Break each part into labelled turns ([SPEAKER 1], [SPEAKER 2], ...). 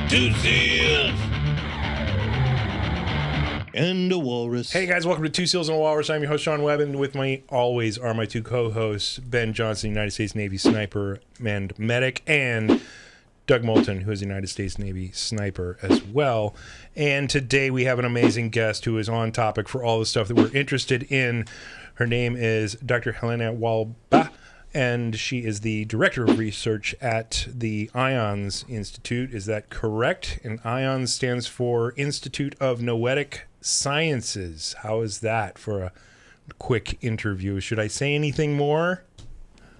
[SPEAKER 1] Two seals and a walrus.
[SPEAKER 2] Hey guys, welcome to Two Seals and a Walrus. I'm your host, Helané Wahbeh, and with me always are my two co-hosts, Ben Johnson, United States Navy sniper and medic, and Doug Moulton, who is a United States Navy sniper as well. And today we have an amazing guest who is on topic for all the stuff that we're interested in. Her name is Dr. Helané Wahbeh, and she is the director of research at the IONS Institute. Is that correct? And IONS stands for Institute of Noetic Sciences. How is that for a quick interview? Should I say anything more?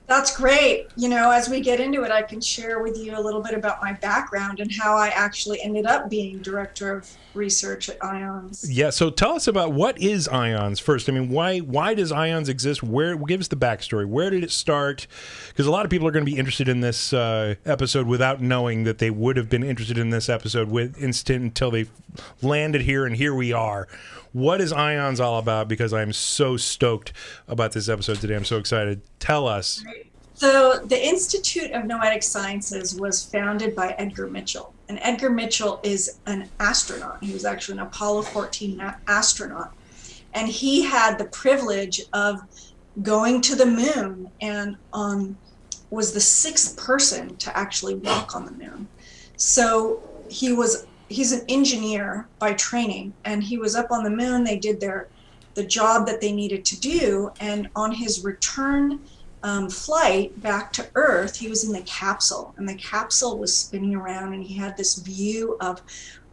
[SPEAKER 3] That's great. You know, as we get into it, I can share with you a little bit about my background and how I actually ended up being director of research at IONS.
[SPEAKER 2] Yeah, so tell us about what is IONS first. I mean, why does IONS exist? Give us the backstory. Where did it start? Because a lot of people are going to be interested in this episode without knowing that they would have been interested in this episode until they landed here, and here we are. What is IONS all about? Because I'm so stoked about this episode today. I'm so excited. Tell us.
[SPEAKER 3] So the Institute of Noetic Sciences was founded by Edgar Mitchell. And Edgar Mitchell is an astronaut. He was actually an Apollo 14 astronaut. And he had the privilege of going to the moon and was the sixth person to actually walk on the moon. So he's an engineer by training, and he was up on the moon. They did the job that they needed to do, and on his return flight back to Earth, he was in the capsule, and the capsule was spinning around, and he had this view of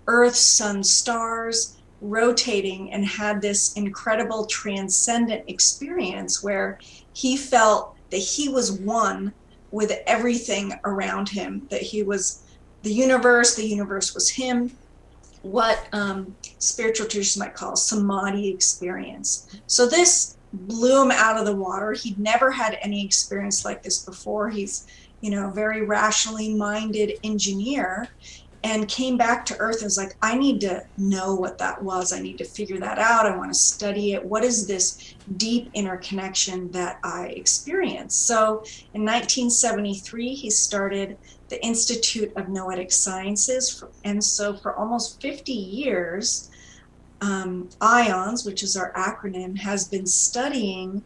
[SPEAKER 3] Earth, sun, stars rotating, and had this incredible transcendent experience where he felt that he was one with everything around him, that he was the universe was him, what spiritual traditions might call samadhi experience. So this blew him out of the water. He'd never had any experience like this before. He's, a very rationally minded engineer, and came back to Earth and was like, I need to know what that was. I need to figure that out. I want to study it. What is this deep interconnection that I experienced? So in 1973, he started the Institute of Noetic Sciences. And so for almost 50 years, IONS, which is our acronym, has been studying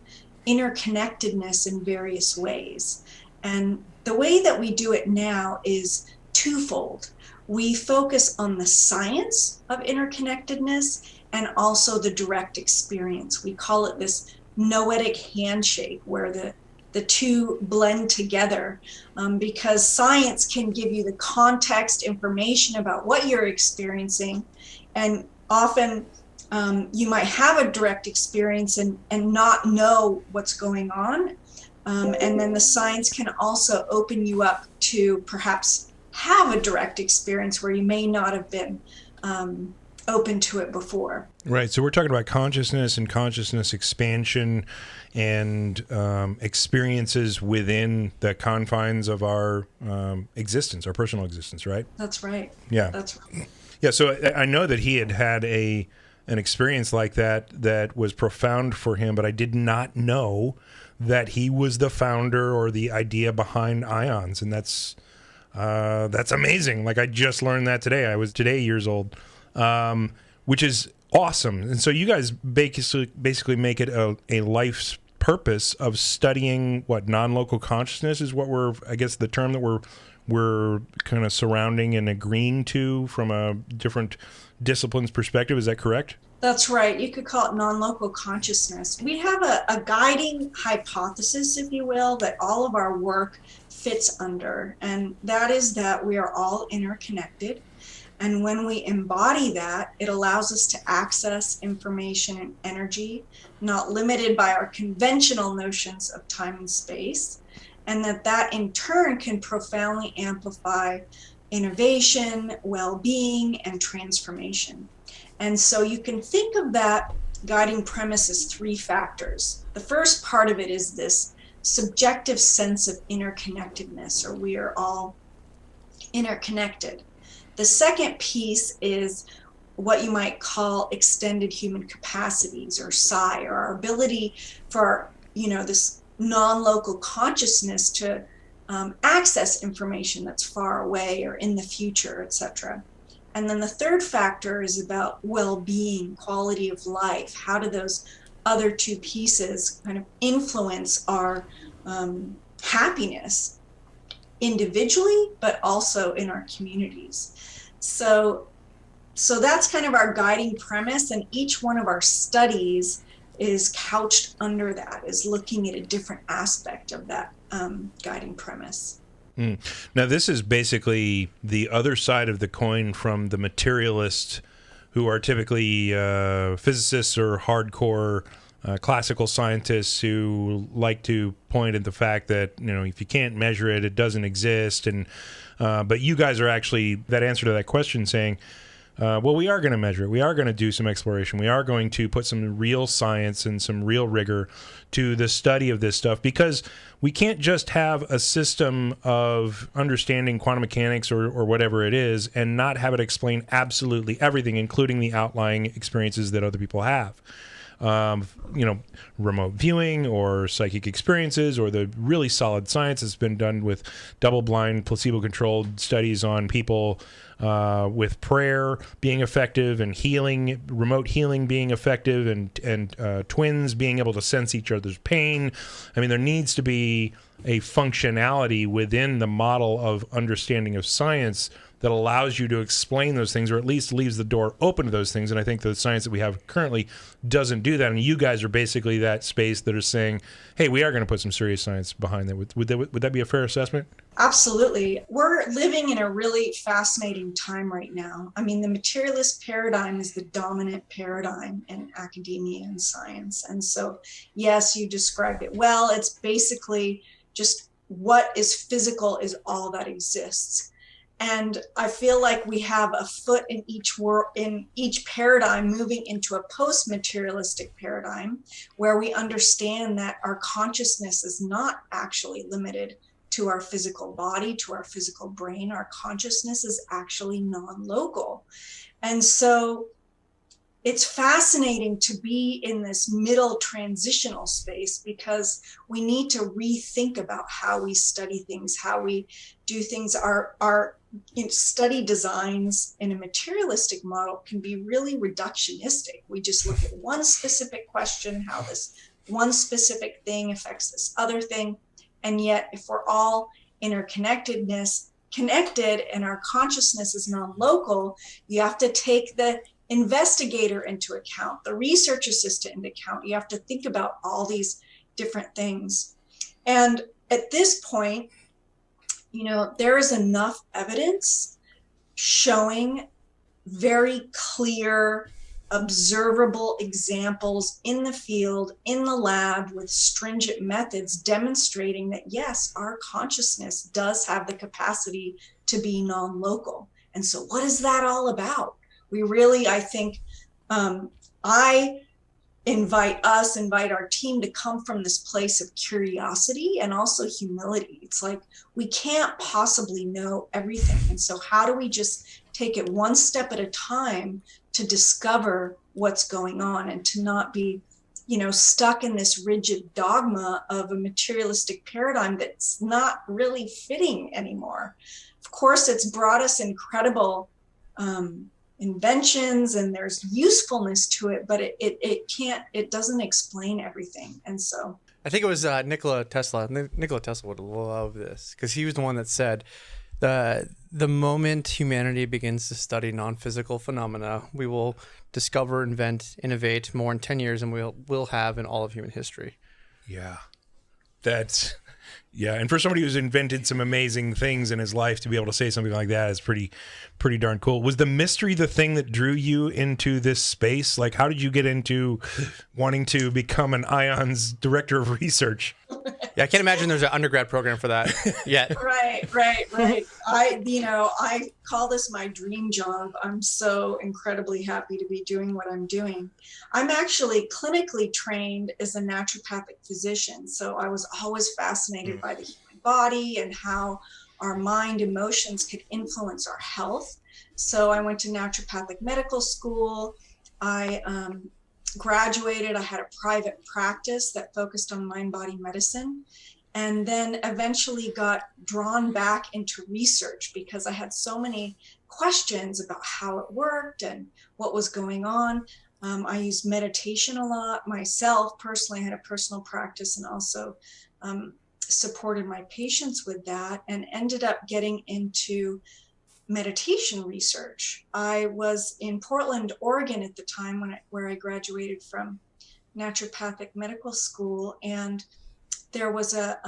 [SPEAKER 3] interconnectedness in various ways. And the way that we do it now is twofold. We focus on the science of interconnectedness and also the direct experience. We call it this noetic handshake, where the two blend together, because science can give you the context information about what you're experiencing, and often you might have a direct experience and not know what's going on, and then the science can also open you up to perhaps have a direct experience where you may not have been open to it before.
[SPEAKER 2] Right. So we're talking about consciousness and consciousness expansion and experiences within the confines of our existence, our personal existence, right?
[SPEAKER 3] That's right.
[SPEAKER 2] Yeah.
[SPEAKER 3] That's right.
[SPEAKER 2] Yeah. So I know that he had an experience like that was profound for him, but I did not know that he was the founder or the idea behind IONS, and that's amazing. Like, I just learned that today. I was today years old, which is awesome. And so you guys basically make it a life's purpose of studying non-local consciousness is what I guess the term that we're kind of surrounding and agreeing to from a different discipline's perspective. Is that correct?
[SPEAKER 3] That's right. You could call it non-local consciousness. We have a guiding hypothesis, if you will, that all of our work fits under, and that is that we are all interconnected. And when we embody that, it allows us to access information and energy, not limited by our conventional notions of time and space, and that in turn can profoundly amplify innovation, well-being, and transformation. And so you can think of that guiding premise as three factors. The first part of it is this subjective sense of interconnectedness, or we are all interconnected. The second piece is what you might call extended human capacities, or psi, or our ability for, this non-local consciousness to access information that's far away or in the future, etc. And then the third factor is about well-being, quality of life. How do those other two pieces kind of influence our happiness individually, but also in our communities? So that's kind of our guiding premise, and each one of our studies is couched under that, is looking at a different aspect of that guiding premise.
[SPEAKER 2] Now, this is basically the other side of the coin from the materialists, who are typically physicists or hardcore classical scientists who like to point at the fact that, if you can't measure it, it doesn't exist. And but you guys are actually that answer to that question, saying, well, we are going to measure it. We are going to do some exploration. We are going to put some real science and some real rigor to the study of this stuff, because we can't just have a system of understanding quantum mechanics or whatever it is and not have it explain absolutely everything, including the outlying experiences that other people have. Remote viewing or psychic experiences, or the really solid science that's been done with double-blind, placebo-controlled studies on people with prayer being effective and healing, remote healing being effective, and twins being able to sense each other's pain. I mean, there needs to be a functionality within the model of understanding of science that allows you to explain those things, or at least leaves the door open to those things. And I think the science that we have currently doesn't do that. And you guys are basically that space that are saying, hey, we are going to put some serious science behind that. Would that be a fair assessment?
[SPEAKER 3] Absolutely. We're living in a really fascinating time right now. I mean, the materialist paradigm is the dominant paradigm in academia and science. And so, yes, you described it well. It's basically just what is physical is all that exists. And I feel like we have a foot in each paradigm, moving into a post-materialistic paradigm, where we understand that our consciousness is not actually limited to our physical body, to our physical brain. Our consciousness is actually non-local. And so it's fascinating to be in this middle transitional space, because we need to rethink about how we study things, how we do things. Our study designs in a materialistic model can be really reductionistic. We just look at one specific question, how this one specific thing affects this other thing. And yet, if we're all connected, and our consciousness is non-local, you have to take the investigator into account, the research assistant into account. You have to think about all these different things. And at this point, there is enough evidence showing very clear, observable examples in the field, in the lab, with stringent methods demonstrating that, yes, our consciousness does have the capacity to be non-local. And so what is that all about? We really, I think, I invite our team to come from this place of curiosity and also humility. It's like, we can't possibly know everything. And so how do we just take it one step at a time to discover what's going on, and to not be, stuck in this rigid dogma of a materialistic paradigm that's not really fitting anymore? Of course, it's brought us incredible inventions, and there's usefulness to it, but it doesn't explain everything. And so
[SPEAKER 4] I think it was Nikola Tesla. Nikola Tesla would love this, because he was the one that said the moment humanity begins to study non-physical phenomena, we will discover, invent, innovate more in 10 years than we'll have in all of human history.
[SPEAKER 2] Yeah. And for somebody who's invented some amazing things in his life, to be able to say something like that is pretty darn cool. Was the mystery the thing that drew you into this space? Like, how did you get into wanting to become an IONS director of research?
[SPEAKER 4] Yeah, I can't imagine there's an undergrad program for that yet.
[SPEAKER 3] Right. I call this my dream job. I'm so incredibly happy to be doing what I'm doing. I'm actually clinically trained as a naturopathic physician. So I was always fascinated by the human body and how our mind, emotions could influence our health. So I went to naturopathic medical school. I graduated. I had a private practice that focused on mind-body medicine. and then eventually got drawn back into research because I had so many questions about how it worked and what was going on. I used meditation a lot myself personally. I had a personal practice and also supported my patients with that, and ended up getting into meditation research. I was in Portland, Oregon at the time where I graduated from naturopathic medical school, and there was a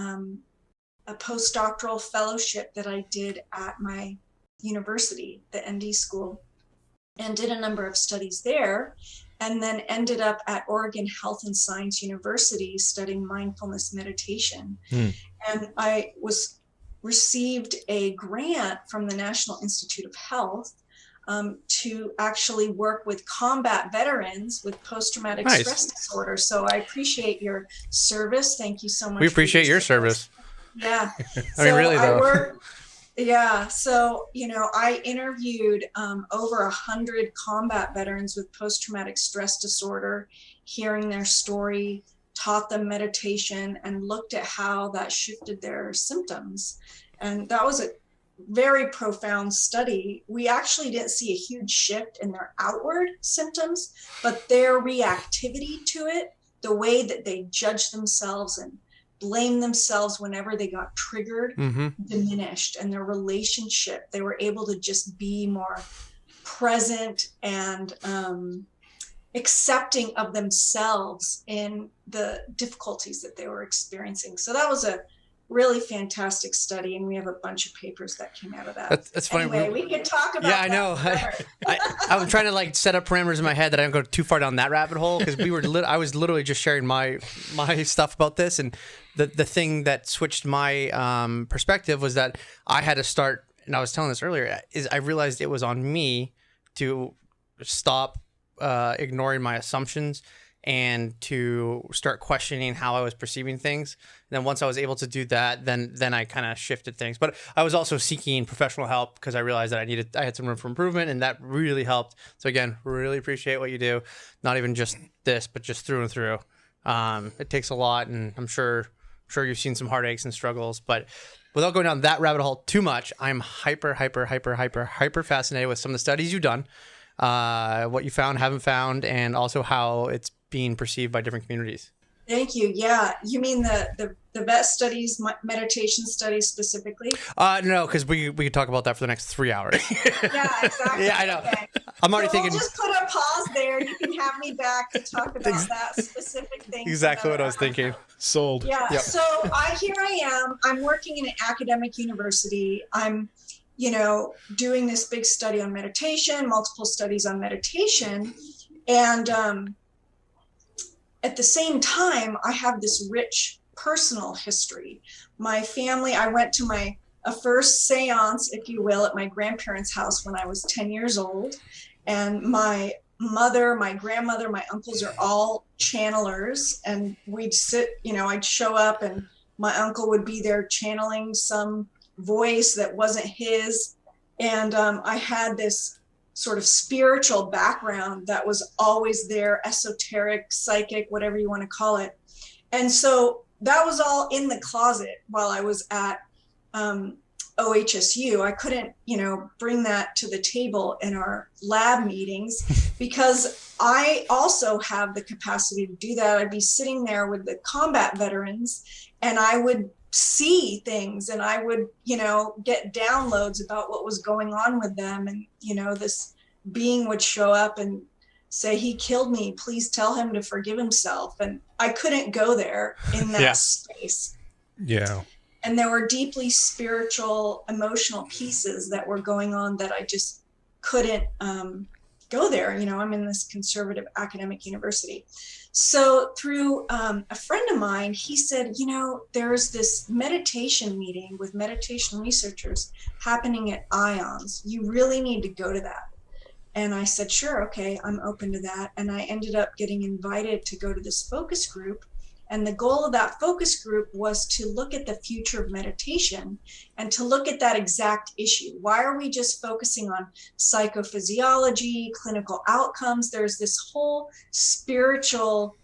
[SPEAKER 3] postdoctoral fellowship that I did at my university, the ND school, and did a number of studies there, and then ended up at Oregon Health and Science University studying mindfulness meditation. And I received a grant from the National Institute of Health to actually work with combat veterans with post-traumatic stress disorder. So I appreciate your service. Thank you so much.
[SPEAKER 4] We appreciate your service.
[SPEAKER 3] Yeah.
[SPEAKER 4] I mean, really, though.
[SPEAKER 3] Yeah. So, I interviewed over 100 combat veterans with post-traumatic stress disorder, hearing their story, taught them meditation, and looked at how that shifted their symptoms. And that was a very profound study. We actually didn't see a huge shift in their outward symptoms, but their reactivity to it, the way that they judged themselves and blamed themselves whenever they got triggered, diminished. And their relationship, they were able to just be more present and accepting of themselves in the difficulties that they were experiencing. So that was a really fantastic study, and we have a bunch of papers that came out of that.
[SPEAKER 4] That's funny.
[SPEAKER 3] Anyway, we could talk about
[SPEAKER 4] I know. I'm trying to set up parameters in my head that I don't go too far down that rabbit hole, because I was literally just sharing my stuff about this, and the thing that switched my perspective was that I had to start, and I was telling this earlier, is I realized it was on me to stop ignoring my assumptions and to start questioning how I was perceiving things. And then once I was able to do that, then I kind of shifted things. But I was also seeking professional help because I realized that I had some room for improvement, and that really helped. So again, really appreciate what you do. Not even just this, but just through and through. It takes a lot, and I'm sure you've seen some heartaches and struggles. But without going down that rabbit hole too much, I'm hyper fascinated with some of the studies you've done, what you found, haven't found, and also how it's being perceived by different communities.
[SPEAKER 3] Thank you. Yeah. You mean the vet studies, meditation studies specifically?
[SPEAKER 4] No, because we could talk about that for the next 3 hours.
[SPEAKER 3] Yeah, exactly.
[SPEAKER 4] Yeah, I know.
[SPEAKER 3] Okay.
[SPEAKER 4] I'm already thinking.
[SPEAKER 3] We'll just put a pause there. You can have me back to talk about that specific thing.
[SPEAKER 4] Exactly what I was thinking.
[SPEAKER 2] Sold.
[SPEAKER 3] Yeah.
[SPEAKER 4] Yep.
[SPEAKER 3] So here I am. I'm working in an academic university. I'm, doing this big study on meditation, multiple studies on meditation. And at the same time, I have this rich personal history. My family, I went to a first seance, if you will, at my grandparents' house when I was 10 years old. And my mother, my grandmother, my uncles are all channelers. And we'd sit, I'd show up and my uncle would be there channeling some voice that wasn't his. And I had this sort of spiritual background that was always there, esoteric, psychic, whatever you want to call it. And so that was all in the closet while I was at OHSU. I couldn't, bring that to the table in our lab meetings because I also have the capacity to do that. I'd be sitting there with the combat veterans and I would see things and I would, get downloads about what was going on with them. And, this being would show up and say, he killed me, please tell him to forgive himself. And I couldn't go there in that space.
[SPEAKER 2] Yeah.
[SPEAKER 3] And there were deeply spiritual, emotional pieces that were going on that I just couldn't go there. I'm in this conservative academic university. So through a friend of mine, he said, there's this meditation meeting with meditation researchers happening at IONS. You really need to go to that. And I said, sure, okay, I'm open to that. And I ended up getting invited to go to this focus group. And the goal of that focus group was to look at the future of meditation and to look at that exact issue. Why are we just focusing on psychophysiology, clinical outcomes? There's this whole spiritual,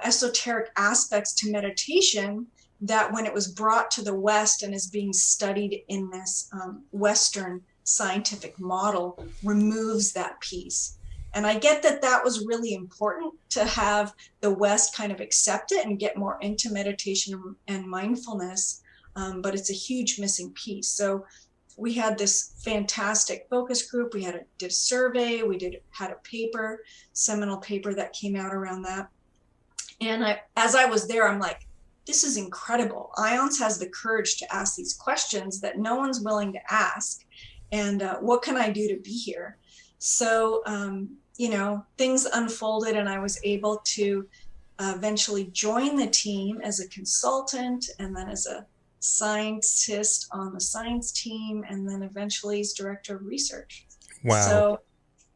[SPEAKER 3] esoteric aspects to meditation that when it was brought to the West and is being studied in this Western scientific model, removes that piece. And I get that that was really important to have the West kind of accept it and get more into meditation and mindfulness, but it's a huge missing piece. So we had this fantastic focus group. We did a survey. We had a paper, seminal paper that came out around that. And as I was there, I'm like, this is incredible. IONS has the courage to ask these questions that no one's willing to ask. And what can I do to be here? So, things unfolded, and I was able to eventually join the team as a consultant, and then as a scientist on the science team, and then eventually as director of research.
[SPEAKER 2] Wow.
[SPEAKER 3] So,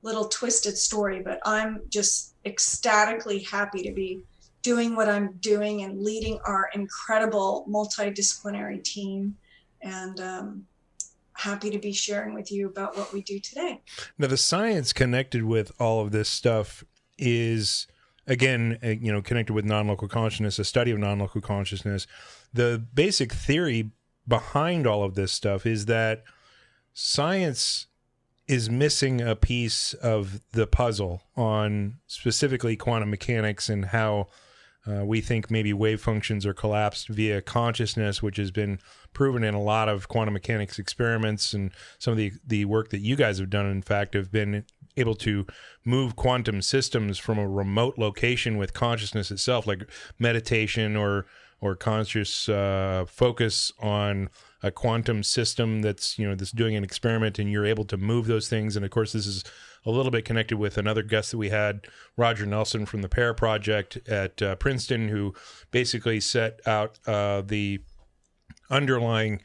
[SPEAKER 3] little twisted story, but I'm just ecstatically happy to be doing what I'm doing and leading our incredible multidisciplinary team, and happy to be sharing with you about what we do today.
[SPEAKER 2] Now, the science connected with all of this stuff is, again, connected with non-local consciousness, a study of non-local consciousness. The basic theory behind all of this stuff is that science is missing a piece of the puzzle on specifically quantum mechanics and how we think maybe wave functions are collapsed via consciousness, which has been proven in a lot of quantum mechanics experiments, and some of the work that you guys have done, in fact, have been able to move quantum systems from a remote location with consciousness itself, like meditation or conscious focus on a quantum system that's doing an experiment, and you're able to move those things. And of course, this is a little bit connected with another guest that we had, Roger Nelson from the Pair Project at Princeton, who basically set out the underlying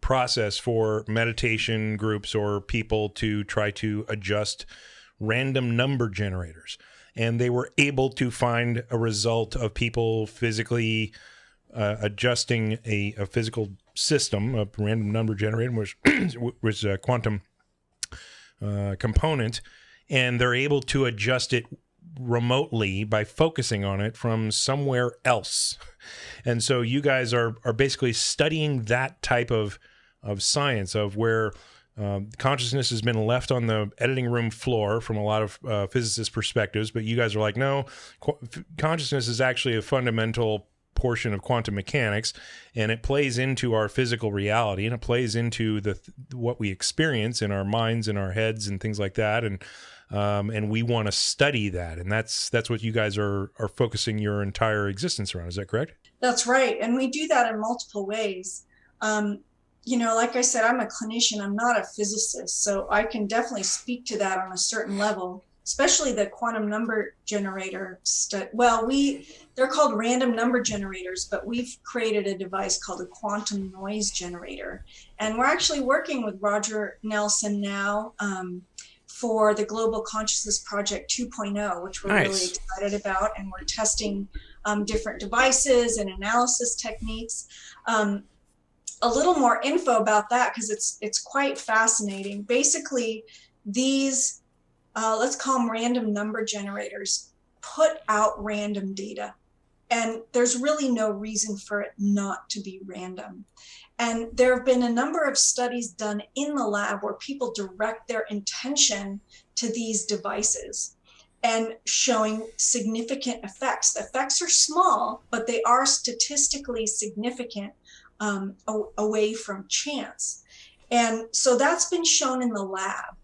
[SPEAKER 2] process for meditation groups or people to try to adjust random number generators. And they were able to find a result of people physically adjusting a physical system, a random number generator, which was a quantum component, and they're able to adjust it remotely by focusing on it from somewhere else. And so you guys are basically studying that type of science of where consciousness has been left on the editing room floor from a lot of physicist perspectives, but you guys are like, no, consciousness is actually a fundamental portion of quantum mechanics, and it plays into our physical reality, and it plays into what we experience in our minds and our heads and things like that, and we want to study that, and that's what you guys are focusing your entire existence around. Is that correct?
[SPEAKER 3] That's right, and we do that in multiple ways. Like I said, I'm a clinician. I'm not a physicist, so I can definitely speak to that on a certain level, especially the quantum number generator study. Well, they're called random number generators, but we've created a device called a quantum noise generator. And we're actually working with Roger Nelson now for the Global Consciousness Project 2.0, which we're really excited about. And we're testing different devices and analysis techniques. A little more info about that, because it's quite fascinating. Basically, these let's call them random number generators, put out random data. And there's really no reason for it not to be random. And there have been a number of studies done in the lab where people direct their intention to these devices and showing significant effects. The effects are small, but they are statistically significant away from chance. And so that's been shown in the lab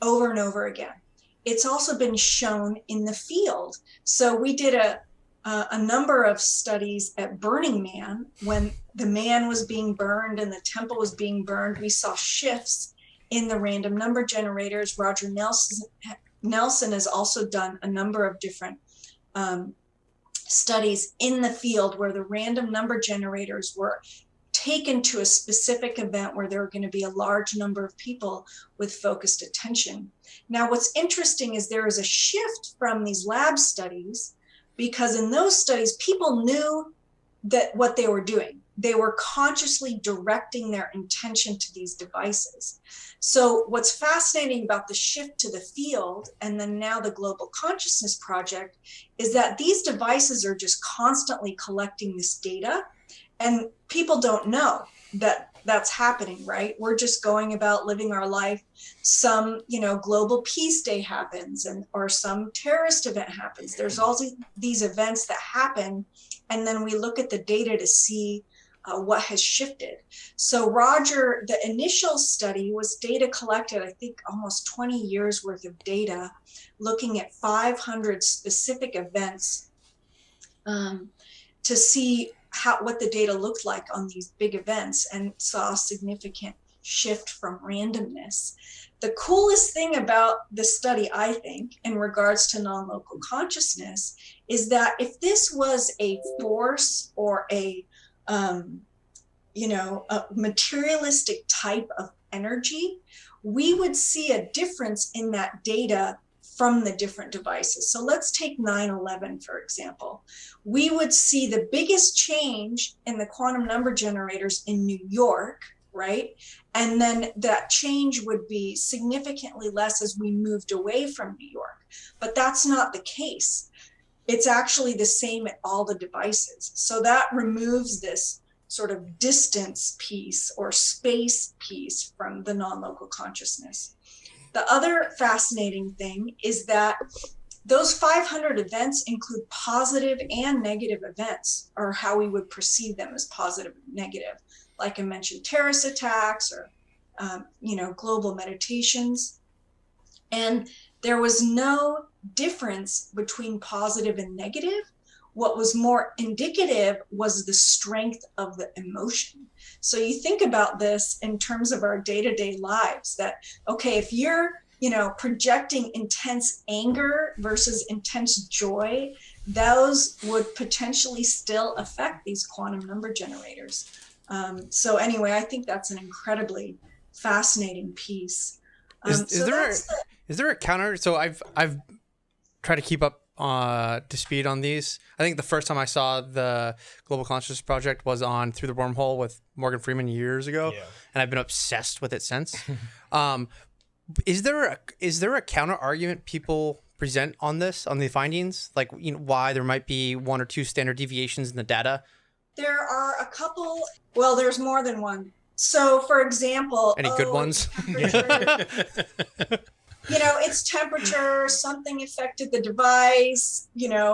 [SPEAKER 3] over and over again. It's also been shown in the field. So we did a number of studies at Burning Man. When the man was being burned and the temple was being burned, we saw shifts in the random number generators. Roger Nelson has also done a number of different studies in the field where the random number generators were taken to a specific event where there were going to be a large number of people with focused attention. Now, what's interesting is there is a shift from these lab studies, because in those studies, people knew that what they were doing. They were consciously directing their intention to these devices. So what's fascinating about the shift to the field, and then now the Global Consciousness Project, is that these devices are just constantly collecting this data. And people don't know that that's happening, right? We're just going about living our life. Some, global peace day happens, or some terrorist event happens. There's all these events that happen, and then we look at the data to see what has shifted. So Roger, the initial study was data collected, I think almost 20 years worth of data, looking at 500 specific events to see what the data looked like on these big events, and saw a significant shift from randomness. The coolest thing about this study, I think, in regards to non-local consciousness, is that if this was a force or a materialistic type of energy, we would see a difference in that data from the different devices. So let's take 9/11, for example. We would see the biggest change in the quantum number generators in New York, right? And then that change would be significantly less as we moved away from New York. But that's not the case. It's actually the same at all the devices. So that removes this sort of distance piece or space piece from the non-local consciousness. The other fascinating thing is that those 500 events include positive and negative events, or how we would perceive them as positive and negative. Like I mentioned, terrorist attacks or, global meditations. And there was no difference between positive and negative. What was more indicative was the strength of the emotion. So you think about this in terms of our day-to-day lives, that, okay, if you're, projecting intense anger versus intense joy, those would potentially still affect these quantum number generators. So anyway, I think that's an incredibly fascinating piece.
[SPEAKER 4] Is there a counter? So I've tried to keep up to speed on these. I think the first time I saw the Global Consciousness Project was on Through the Wormhole with Morgan Freeman years ago, and I've been obsessed with it since. Is there a counter argument people present on the findings, like why there might be one or two standard deviations in the data?
[SPEAKER 3] There are a couple. Well, there's more than one. So, for example,
[SPEAKER 4] any good ones?
[SPEAKER 3] It's temperature, something affected the device,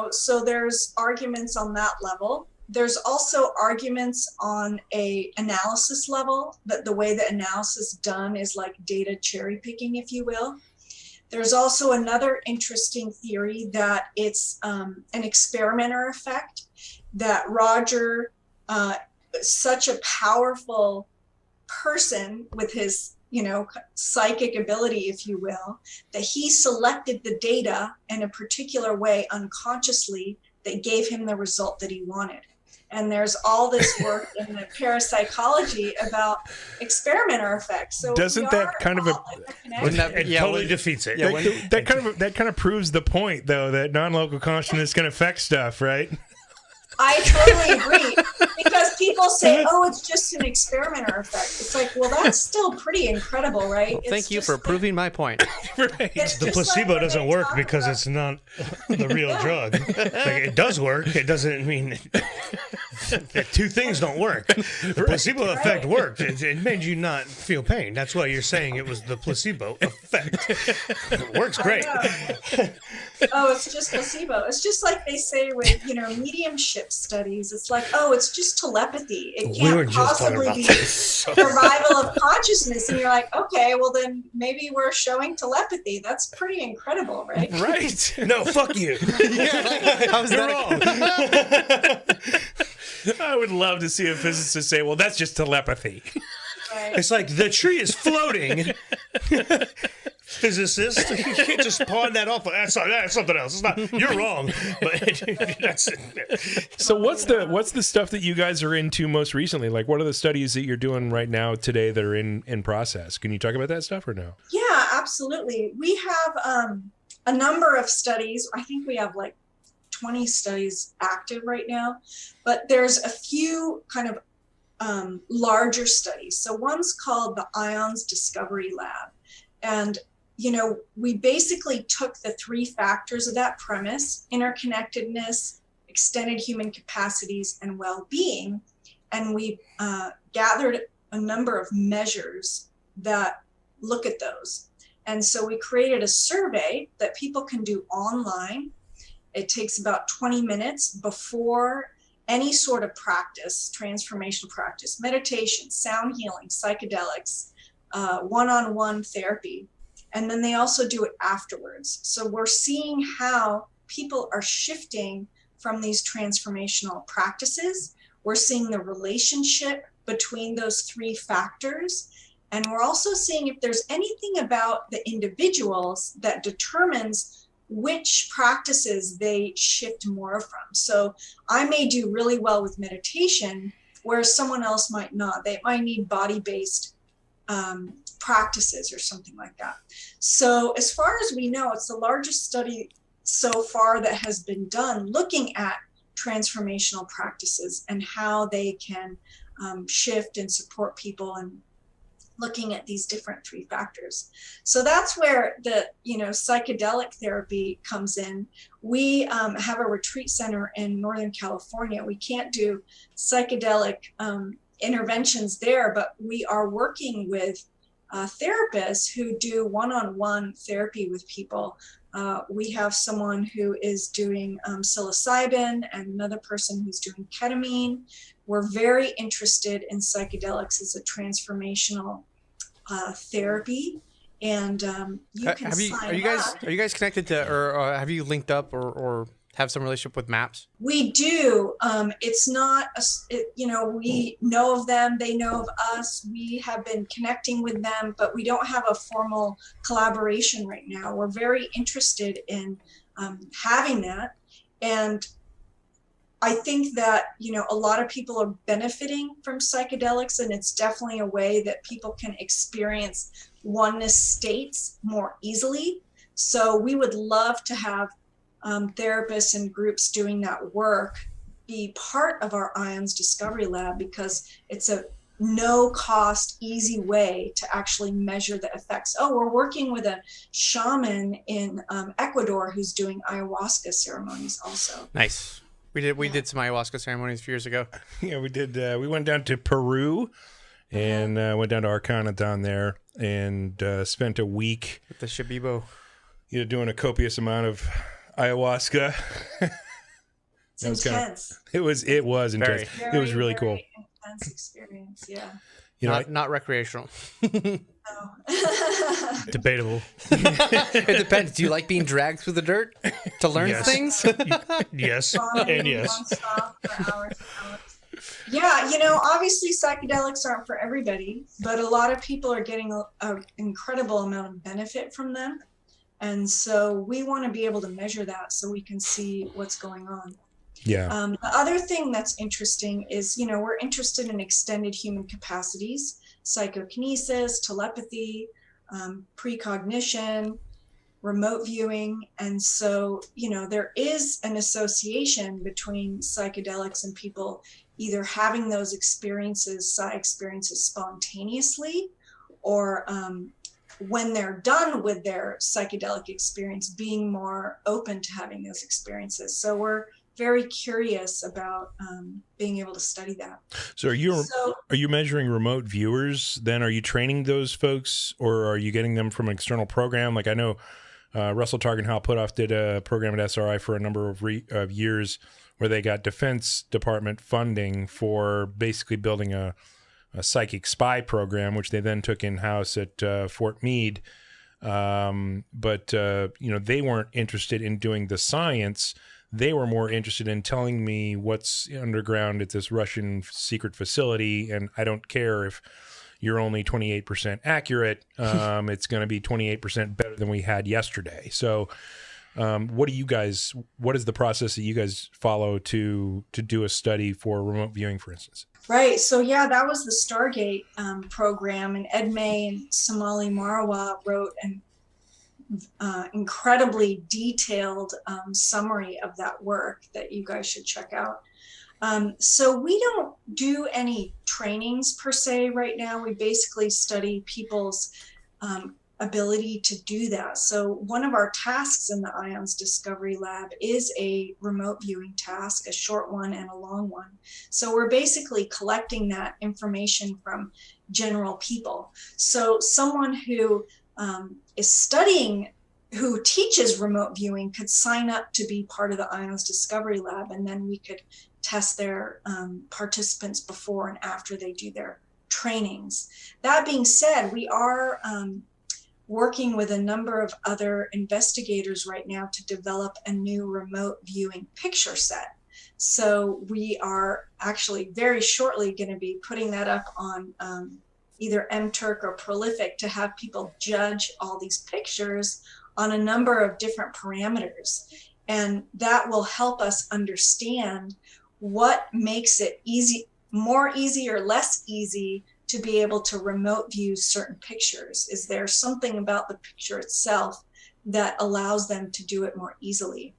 [SPEAKER 3] so there's arguments on that level. There's also arguments on a analysis level, that the way the analysis done is like data cherry picking, if you will. There's also another interesting theory that it's an experimenter effect, that Roger, such a powerful person with his psychic ability, if you will, that he selected the data in a particular way unconsciously that gave him the result that he wanted. And there's all this work in the parapsychology about experimenter effects. So
[SPEAKER 2] doesn't that kind of
[SPEAKER 1] totally defeats it?
[SPEAKER 2] That kind of proves the point, though, that non-local consciousness can affect stuff, right?
[SPEAKER 3] I totally agree, because people say, "Oh, it's just an experimenter effect." It's like, well, that's still pretty incredible, right?
[SPEAKER 4] Well, thank you for proving my point.
[SPEAKER 1] Right. The placebo doesn't work because it's not the real drug. Like, it does work. It doesn't mean two things don't work. The placebo effect worked. It made you not feel pain. That's why you're saying it was the placebo effect. It works great.
[SPEAKER 3] Oh, it's just placebo. It's just like they say with, mediumship studies. It's like, oh, it's just telepathy. It can't possibly be survival of consciousness. And you're like, okay, well then maybe we're showing telepathy. That's pretty incredible, right?
[SPEAKER 2] Right.
[SPEAKER 1] No, fuck you.
[SPEAKER 4] How's
[SPEAKER 1] You're
[SPEAKER 4] that?
[SPEAKER 1] wrong.
[SPEAKER 2] I would love to see a physicist say, well, that's just telepathy.
[SPEAKER 3] Right.
[SPEAKER 1] It's like the tree is floating. Physicist, you can't just pawn that off. That's something else. It's not. You're wrong. But that's it.
[SPEAKER 2] So what's the stuff that you guys are into most recently? Like, what are the studies that you're doing right now today that are in process? Can you talk about that stuff or no?
[SPEAKER 3] Yeah, absolutely. We have a number of studies. I think we have like 20 studies active right now, but there's a few kind of larger studies. So one's called the IONS Discovery Lab. And, we basically took the three factors of that premise: interconnectedness, extended human capacities, and well-being, and we gathered a number of measures that look at those. And so we created a survey that people can do online. It takes about 20 minutes before any sort of practice, transformational practice, meditation, sound healing, psychedelics, one-on-one therapy. And then they also do it afterwards. So we're seeing how people are shifting from these transformational practices. We're seeing the relationship between those three factors. And we're also seeing if there's anything about the individuals that determines which practices they shift more from. So I may do really well with meditation, whereas someone else might not. They might need body-based practices or something like that. So as far as we know, it's the largest study so far that has been done looking at transformational practices and how they can shift and support people, and looking at these different three factors. So that's where the psychedelic therapy comes in. We have a retreat center in Northern California. We can't do psychedelic interventions there, but we are working with therapists who do one-on-one therapy with people. We have someone who is doing psilocybin and another person who's doing ketamine. We're very interested in psychedelics as a transformational therapy, and you can
[SPEAKER 4] are you guys connected to, or have you linked up or have some relationship with MAPS?
[SPEAKER 3] We do. It's not, we know of them, they know of us. We have been connecting with them, but we don't have a formal collaboration right now. We're very interested in having that. And I think that, a lot of people are benefiting from psychedelics, and it's definitely a way that people can experience oneness states more easily. So we would love to have therapists and groups doing that work be part of our IONS Discovery Lab, because it's a no-cost, easy way to actually measure the effects. Oh, we're working with a shaman in Ecuador who's doing ayahuasca ceremonies also.
[SPEAKER 4] Nice. We did some ayahuasca ceremonies a few years ago.
[SPEAKER 2] Yeah, we did. We went down to Peru and went down to Arcana down there and spent a week
[SPEAKER 4] With the Shabibo.
[SPEAKER 2] Doing a copious amount of ayahuasca.
[SPEAKER 3] It's intense.
[SPEAKER 2] It was intense.
[SPEAKER 3] Very,
[SPEAKER 2] it was really cool.
[SPEAKER 3] Intense experience, yeah.
[SPEAKER 4] Not recreational.
[SPEAKER 3] No.
[SPEAKER 1] Debatable.
[SPEAKER 4] It depends. Do you like being dragged through the dirt to learn
[SPEAKER 1] Yes.
[SPEAKER 4] things?
[SPEAKER 1] Yes, and yes.
[SPEAKER 3] Non-stop for hours and hours. Yeah, obviously psychedelics aren't for everybody, but a lot of people are getting an incredible amount of benefit from them. And so we want to be able to measure that so we can see what's going on.
[SPEAKER 2] Yeah.
[SPEAKER 3] The other thing that's interesting is, we're interested in extended human capacities, psychokinesis, telepathy, precognition, remote viewing. And so, there is an association between psychedelics and people either having those experiences, psi experiences spontaneously, or when they're done with their psychedelic experience, being more open to having those experiences. So we're very curious about being able to study that.
[SPEAKER 2] So are you measuring remote viewers? Then are you training those folks, or are you getting them from an external program? Like I know Russell Targenhal did a program at SRI for a number of years where they got Defense Department funding for basically building a psychic spy program, which they then took in-house at Fort Meade. But they weren't interested in doing the science. They were more interested in telling me what's underground at this Russian secret facility, and I don't care if you're only 28% accurate. It's going to be 28% better than we had yesterday. So what is the process that you guys follow to do a study for remote viewing, for instance?
[SPEAKER 3] Right. So, yeah, that was the Stargate program, and Ed May and Somali Marwa wrote an incredibly detailed summary of that work that you guys should check out. So we don't do any trainings per se right now. We basically study people's ability to do that. So one of our tasks in the IONS Discovery Lab is a remote viewing task, a short one and a long one. So we're basically collecting that information from general people. So someone who is studying, who teaches remote viewing, could sign up to be part of the IONS Discovery Lab, and then we could test their participants before and after they do their trainings. That being said, we are working with a number of other investigators right now to develop a new remote viewing picture set. So we are actually very shortly going to be putting that up on either MTurk or Prolific to have people judge all these pictures on a number of different parameters. And that will help us understand what makes it more easy or less easy to be able to remote view certain pictures. Is there something about the picture itself that allows them to do it more easily?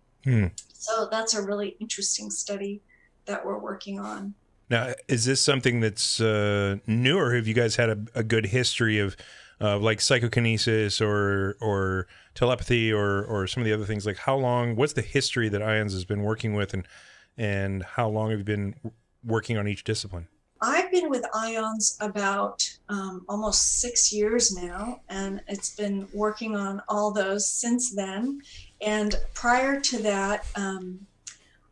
[SPEAKER 3] So that's a really interesting study that we're working on.
[SPEAKER 2] Now, is this something that's new, or have you guys had a good history of like psychokinesis or telepathy or some of the other things? Like, how long, what's the history that IONS has been working with, and how long have you been working on each discipline?
[SPEAKER 3] I've been with IONS about almost 6 years now, and it's been working on all those since then. And prior to that,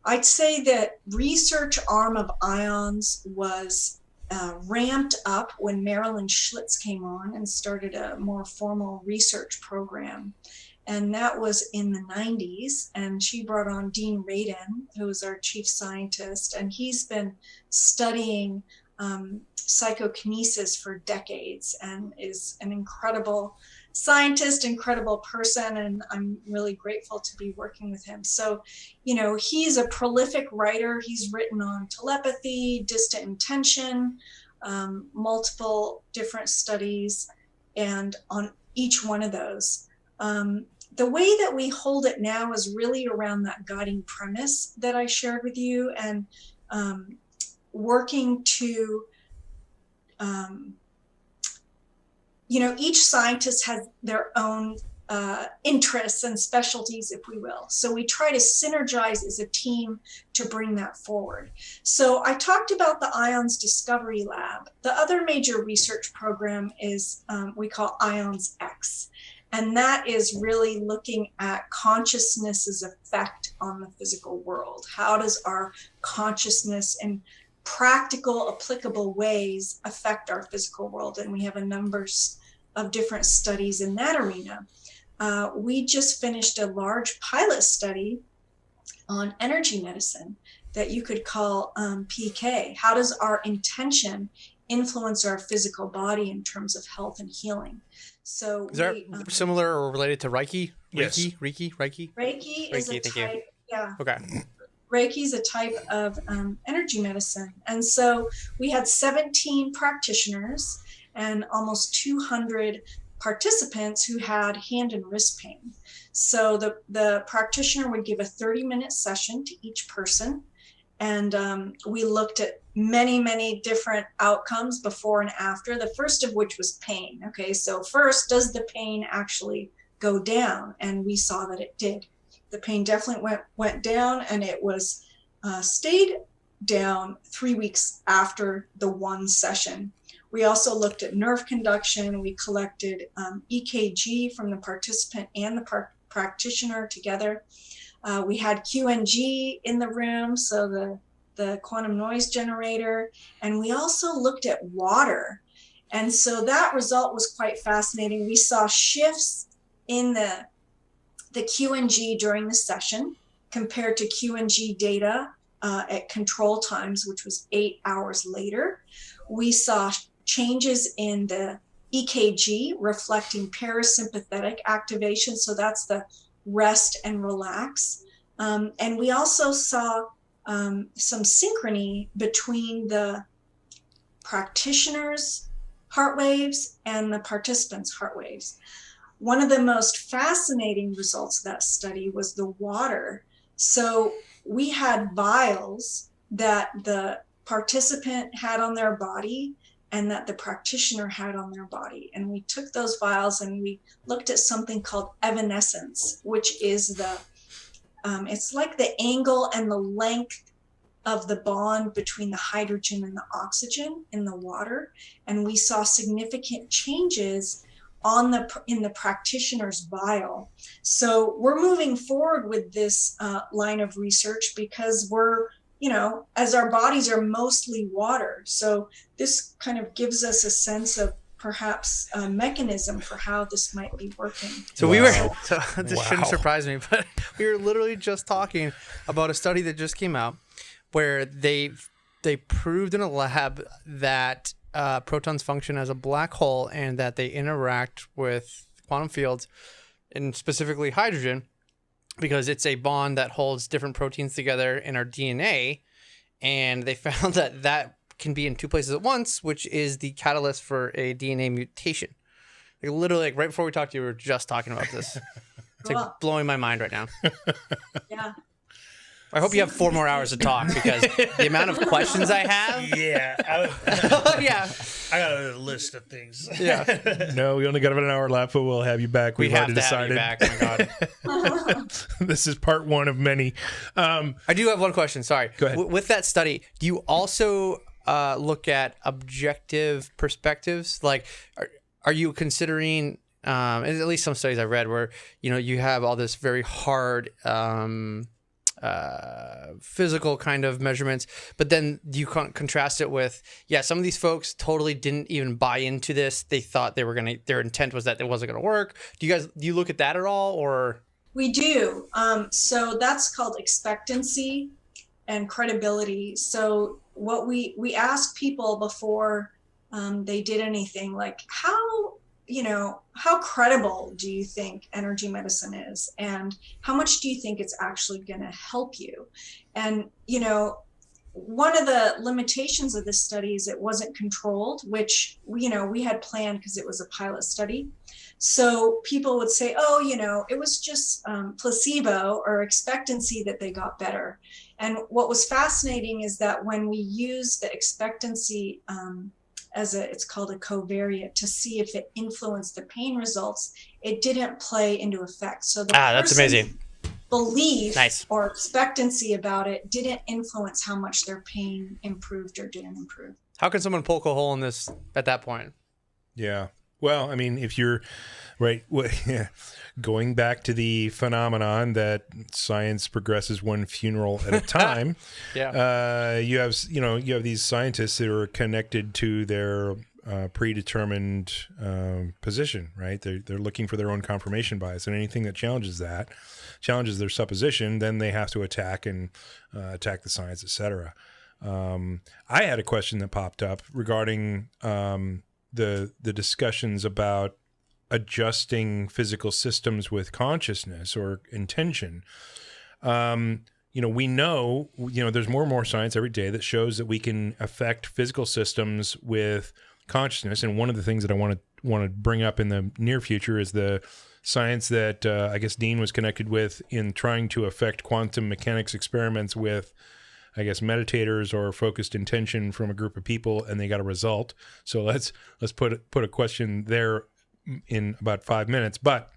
[SPEAKER 3] I'd say that research arm of IONS was ramped up when Marilyn Schlitz came on and started a more formal research program. And that was in the 90s. And she brought on Dean Radin, who was our chief scientist. And he's been studying psychokinesis for decades and is an incredible scientist, incredible person. And I'm really grateful to be working with him. So, you know, he's a prolific writer. He's written on telepathy, distant intention, multiple different studies, and on each one of those. The way that we hold it now is really around that guiding premise that I shared with you, and working to, you know, each scientist has their own interests and specialties, if we will. So we try to synergize as a team to bring that forward. So I talked about the IONS Discovery Lab. The other major research program is we call IONS X. And that is really looking at consciousness's effect on the physical world. How does our consciousness in practical, applicable ways affect our physical world? And we have a number of different studies in that arena. We just finished a large pilot study on energy medicine that you could call PK. How does our intention influence our physical body in terms of health and healing? So
[SPEAKER 4] is that similar or related to Reiki?
[SPEAKER 2] Yes.
[SPEAKER 4] Reiki
[SPEAKER 3] is a type. Yeah.
[SPEAKER 4] Okay.
[SPEAKER 3] Reiki is a type of energy medicine. And so we had 17 practitioners and almost 200 participants who had hand and wrist pain. So the practitioner would give a 30-minute session to each person. And we looked at many different outcomes before and after, the first of which was pain. Okay, so first, does the pain actually go down? And we saw that it did. The pain definitely went down, and it was stayed down 3 weeks after the one session. We also looked at nerve conduction. We collected EKG from the participant and the practitioner together. We had QNG in the room, so the quantum noise generator, and we also looked at water. And so that result was quite fascinating. We saw shifts in the QNG during the session compared to QNG data at control times, which was 8 hours later. We saw changes in the EKG reflecting parasympathetic activation, so that's the rest and relax. And we also saw some synchrony between the practitioner's heart waves and the participants' heart waves. One of the most fascinating results of that study was the water. So we had vials that the participant had on their body, and that the practitioner had on their body. And we took those vials and we looked at something called evanescence, which is it's like the angle and the length of the bond between the hydrogen and the oxygen in the water. And we saw significant changes in the practitioner's vial. So we're moving forward with this line of research because we're, as our bodies are mostly water. So this kind of gives us a sense of perhaps a mechanism for how this might be working.
[SPEAKER 4] So this shouldn't surprise me, but we were literally just talking about a study that just came out where they proved in a lab that protons function as a black hole and that they interact with quantum fields, and specifically hydrogen, because it's a bond that holds different proteins together in our DNA. And they found that can be in two places at once, which is the catalyst for a DNA mutation. Like literally, right before we talked to you, we were just talking about this. It's like blowing my mind right now.
[SPEAKER 3] Yeah.
[SPEAKER 4] I hope you have 4 more hours to talk, because the amount of questions I have.
[SPEAKER 1] Yeah.
[SPEAKER 4] Yeah.
[SPEAKER 1] I got a list of things.
[SPEAKER 4] Yeah.
[SPEAKER 2] No, we only got about an hour left, but we'll have you back.
[SPEAKER 4] We
[SPEAKER 2] We've
[SPEAKER 4] have
[SPEAKER 2] already
[SPEAKER 4] to
[SPEAKER 2] decided.
[SPEAKER 4] have you back. Oh my God.
[SPEAKER 2] This is part 1 of many.
[SPEAKER 4] I do have one question. Sorry.
[SPEAKER 2] Go ahead.
[SPEAKER 4] With that study, do you also look at objective perspectives? Like, are you considering, at least some studies I read where, you have all this very hard physical kind of measurements, but then you contrast it with, some of these folks totally didn't even buy into this. They thought their intent was that it wasn't going to work. Do you look at that at all, or?
[SPEAKER 3] We do. So that's called expectancy and credibility. So what we ask people before they did anything, like how credible do you think energy medicine is, and how much do you think it's actually going to help you? And one of the limitations of this study is it wasn't controlled, which we had planned because it was a pilot study. So people would say, it was just placebo or expectancy that they got better. And what was fascinating is that when we used the expectancy it's called a covariate, to see if it influenced the pain results, it didn't play into effect. So
[SPEAKER 4] that's amazing.
[SPEAKER 3] Belief or expectancy about it didn't influence how much their pain improved or didn't improve.
[SPEAKER 4] How can someone poke a hole in this at that point?
[SPEAKER 2] Yeah. Well, I mean, if you're right, going back to the phenomenon that science progresses one funeral at a time, you have these scientists that are connected to their predetermined position, right? They're looking for their own confirmation bias, and anything that challenges their supposition, then they have to attack the science, etc. I had a question that popped up regarding the discussions about adjusting physical systems with consciousness or intention. We know, there's more and more science every day that shows that we can affect physical systems with consciousness. And one of the things that I want to bring up in the near future is the science that I guess Dean was connected with in trying to affect quantum mechanics experiments with, I guess, meditators or focused intention from a group of people, and they got a result. So let's put a question there in about 5 minutes. But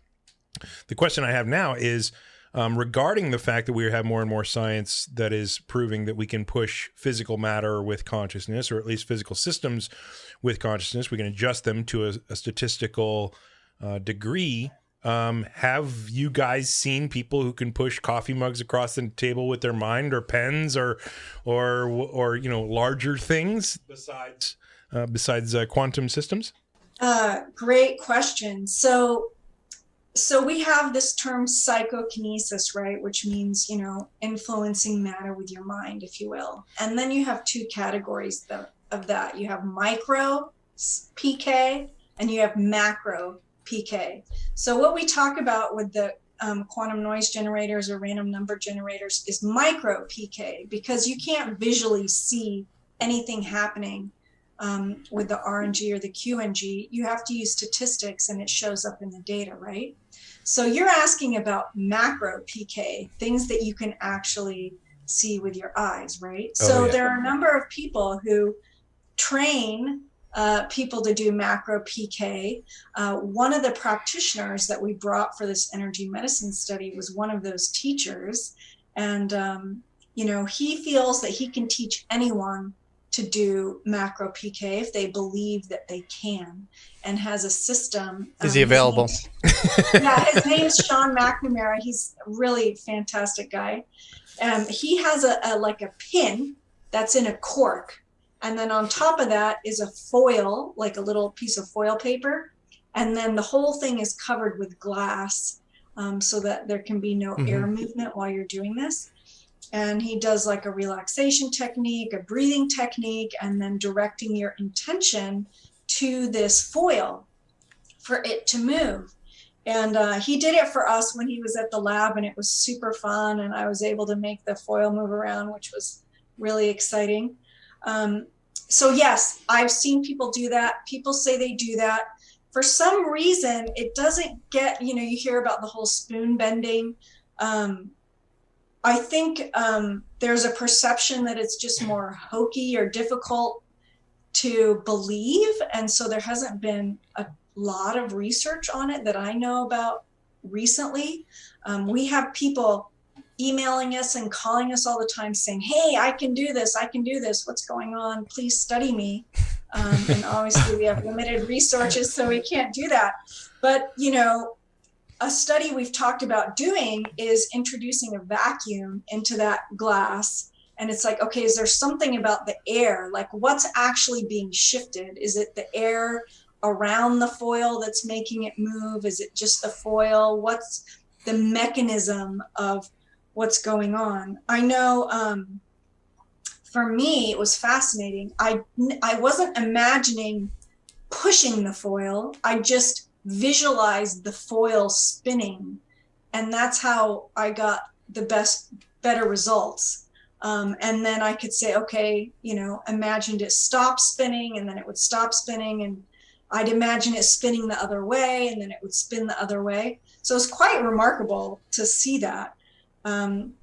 [SPEAKER 2] the question I have now is regarding the fact that we have more and more science that is proving that we can push physical matter with consciousness, or at least physical systems with consciousness. We can adjust them to a statistical degree. Have you guys seen people who can push coffee mugs across the table with their mind, or pens, or larger things besides quantum systems?
[SPEAKER 3] Great question. So we have this term psychokinesis, right? Which means, influencing matter with your mind, if you will. And then you have 2 categories of that. You have micro PK and you have macro PK. So what we talk about with the quantum noise generators or random number generators is micro PK, because you can't visually see anything happening with the RNG or the QNG. You have to use statistics and it shows up in the data, right? So you're asking about macro PK, things that you can actually see with your eyes, right? So there are a number of people who train people to do macro PK. One of the practitioners that we brought for this energy medicine study was one of those teachers. And, he feels that he can teach anyone to do macro PK if they believe that they can, and has a system.
[SPEAKER 4] Is he available?
[SPEAKER 3] His name's Sean McNamara. He's a really fantastic guy. He has a pin that's in a cork. And then on top of that is a foil, like a little piece of foil paper. And then the whole thing is covered with glass, so that there can be no air movement while you're doing this. And he does like a relaxation technique, a breathing technique, and then directing your intention to this foil for it to move. And he did it for us when he was at the lab, and it was super fun. And I was able to make the foil move around, which was really exciting. So yes, I've seen people do that. People say they do that. For some reason, it doesn't get, you hear about the whole spoon bending. I think there's a perception that it's just more hokey or difficult to believe. And so there hasn't been a lot of research on it that I know about recently. We have people emailing us and calling us all the time saying, hey, I can do this. What's going on? Please study me. And obviously we have limited resources, so we can't do that. But, a study we've talked about doing is introducing a vacuum into that glass. And it's like, okay, is there something about the air? Like, what's actually being shifted? Is it the air around the foil that's making it move? Is it just the foil? What's the mechanism of what's going on? I know for me, it was fascinating. I wasn't imagining pushing the foil. I just visualized the foil spinning. And that's how I got the better results. And then I could say, okay, imagined it stop spinning, and then it would stop spinning, and I'd imagine it spinning the other way, and then it would spin the other way. So it's quite remarkable to see that. And,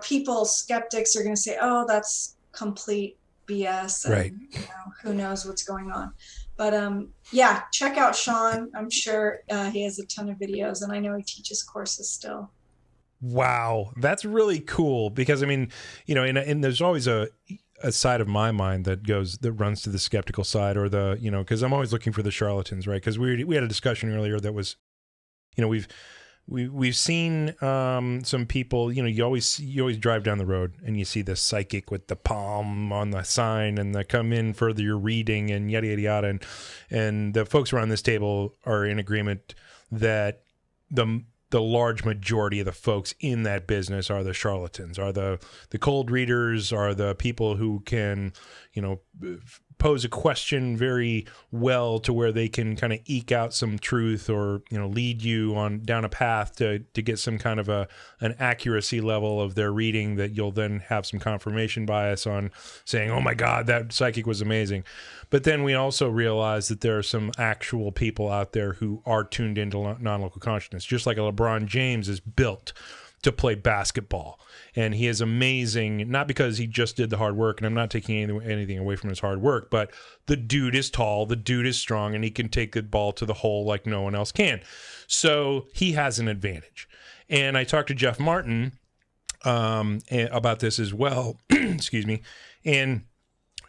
[SPEAKER 3] people, skeptics are going to say, oh, that's complete BS. And,
[SPEAKER 2] Right.
[SPEAKER 3] Who knows what's going on. But check out Sean. I'm sure he has a ton of videos, and I know he teaches courses still.
[SPEAKER 2] Wow, that's really cool, because and there's always a side of my mind that runs to the skeptical side, or the because I'm always looking for the charlatans, right? Because we had a discussion earlier that was, we've seen some people, you always drive down the road and you see the psychic with the palm on the sign, and they come in for your reading and yada yada yada, and the folks around this table are in agreement that the large majority of the folks in that business are the charlatans, are the cold readers, are the people who can, pose a question very well to where they can kind of eke out some truth, or, lead you down a path to get some kind of an accuracy level of their reading that you'll then have some confirmation bias on, saying, oh my God, that psychic was amazing. But then we also realize that there are some actual people out there who are tuned into non-local consciousness, just like a LeBron James is built to play basketball. And he is amazing, not because he just did the hard work, and I'm not taking anything away from his hard work, but the dude is tall, the dude is strong, and he can take the ball to the hole like no one else can. So he has an advantage. And I talked to Jeff Martin about this as well, excuse me, and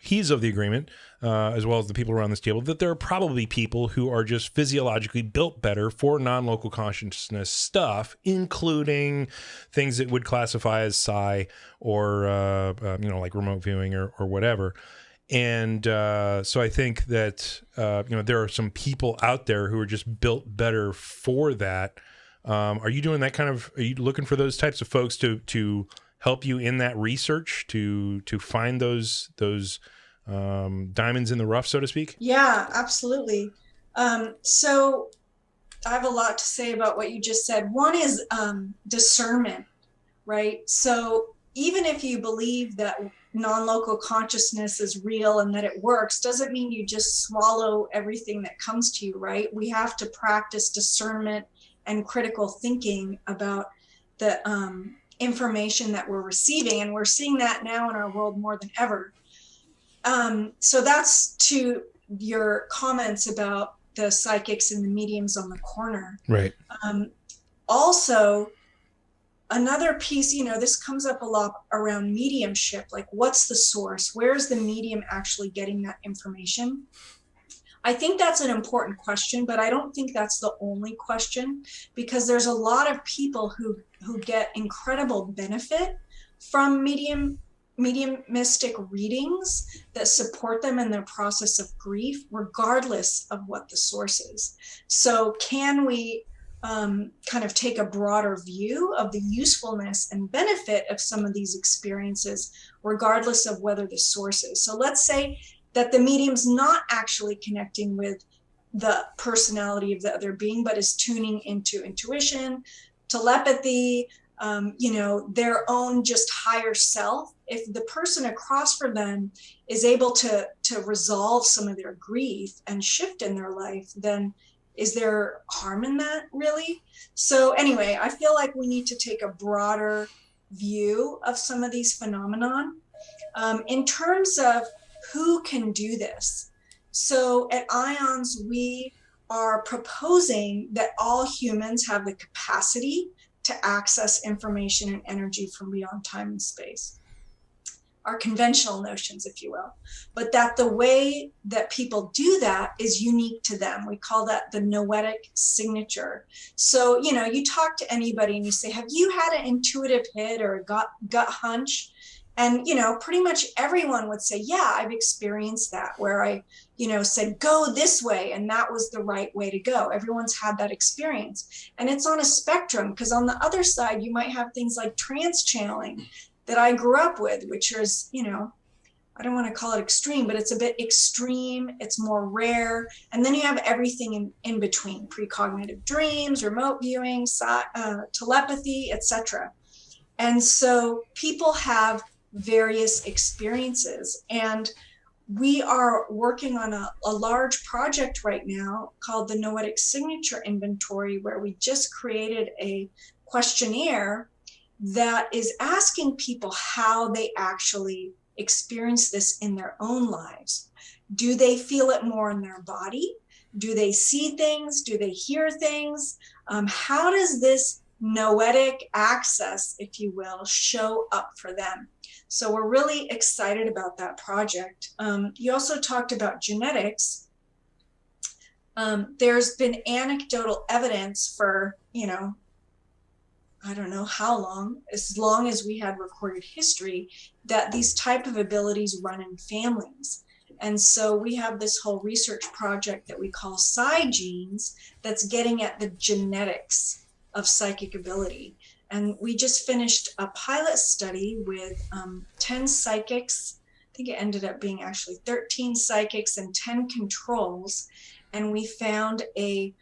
[SPEAKER 2] he's of the agreement, as well as the people around this table, that there are probably people who are just physiologically built better for non-local consciousness stuff, including things that would classify as psi, or like remote viewing or whatever. And so I think that there are some people out there who are just built better for that. Are you doing that kind of? Are you looking for those types of folks to help you in that research, to find those diamonds in the rough, so to speak?
[SPEAKER 3] Yeah, absolutely. So I have a lot to say about what you just said. One is discernment, right? So even if you believe that non-local consciousness is real and that it works, doesn't mean you just swallow everything that comes to you, right? We have to practice discernment and critical thinking about the information that we're receiving. And we're seeing that now in our world more than ever. So that's to your comments about the psychics and the mediums on the corner.
[SPEAKER 2] Right.
[SPEAKER 3] Also, another piece, this comes up a lot around mediumship, like what's the source? Where's the medium actually getting that information? I think that's an important question, but I don't think that's the only question, because there's a lot of people who get incredible benefit from mediumistic readings that support them in their process of grief, regardless of what the source is. So can we kind of take a broader view of the usefulness and benefit of some of these experiences, regardless of whether the source is? So let's say that the medium's not actually connecting with the personality of the other being, but is tuning into intuition, telepathy, their own just higher self. If the person across from them is able to resolve some of their grief and shift in their life, then is there harm in that, really? So anyway, I feel like we need to take a broader view of some of these phenomenon. In terms of who can do this, so at IONS, we are proposing that all humans have the capacity to access information and energy from beyond time and space. Our conventional notions, if you will, but that the way that people do that is unique to them. We call that the noetic signature. So, you talk to anybody and you say, have you had an intuitive hit or a gut hunch? And, pretty much everyone would say, yeah, I've experienced that, where I, said, go this way, and that was the right way to go. Everyone's had that experience. And it's on a spectrum, because on the other side, you might have things like trance channeling that I grew up with, which is, I don't want to call it extreme, but it's a bit extreme. It's more rare. And then you have everything in between: precognitive dreams, remote viewing, telepathy, etc. And so people have various experiences. And we are working on a large project right now called the Noetic Signature Inventory, where we just created a questionnaire that is asking people how they actually experience this in their own lives. Do they feel it more in their body? Do they see things? Do they hear things? How does this noetic access, if you will, show up for them? So we're really excited about that project. You also talked about genetics. There's been anecdotal evidence for, I don't know how long as we had recorded history, that these type of abilities run in families. And so we have this whole research project that we call PsyGenes that's getting at the genetics of psychic ability. And we just finished a pilot study with 10 psychics. I think it ended up being actually 13 psychics and 10 controls. And we found a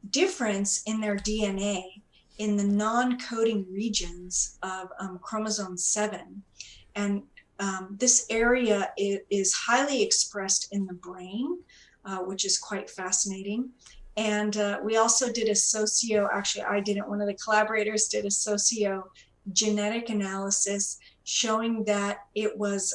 [SPEAKER 3] difference in their DNA in the non-coding regions of chromosome 7. And this area is highly expressed in the brain, which is quite fascinating. And we also did one of the collaborators did a sociogenetic analysis showing that it was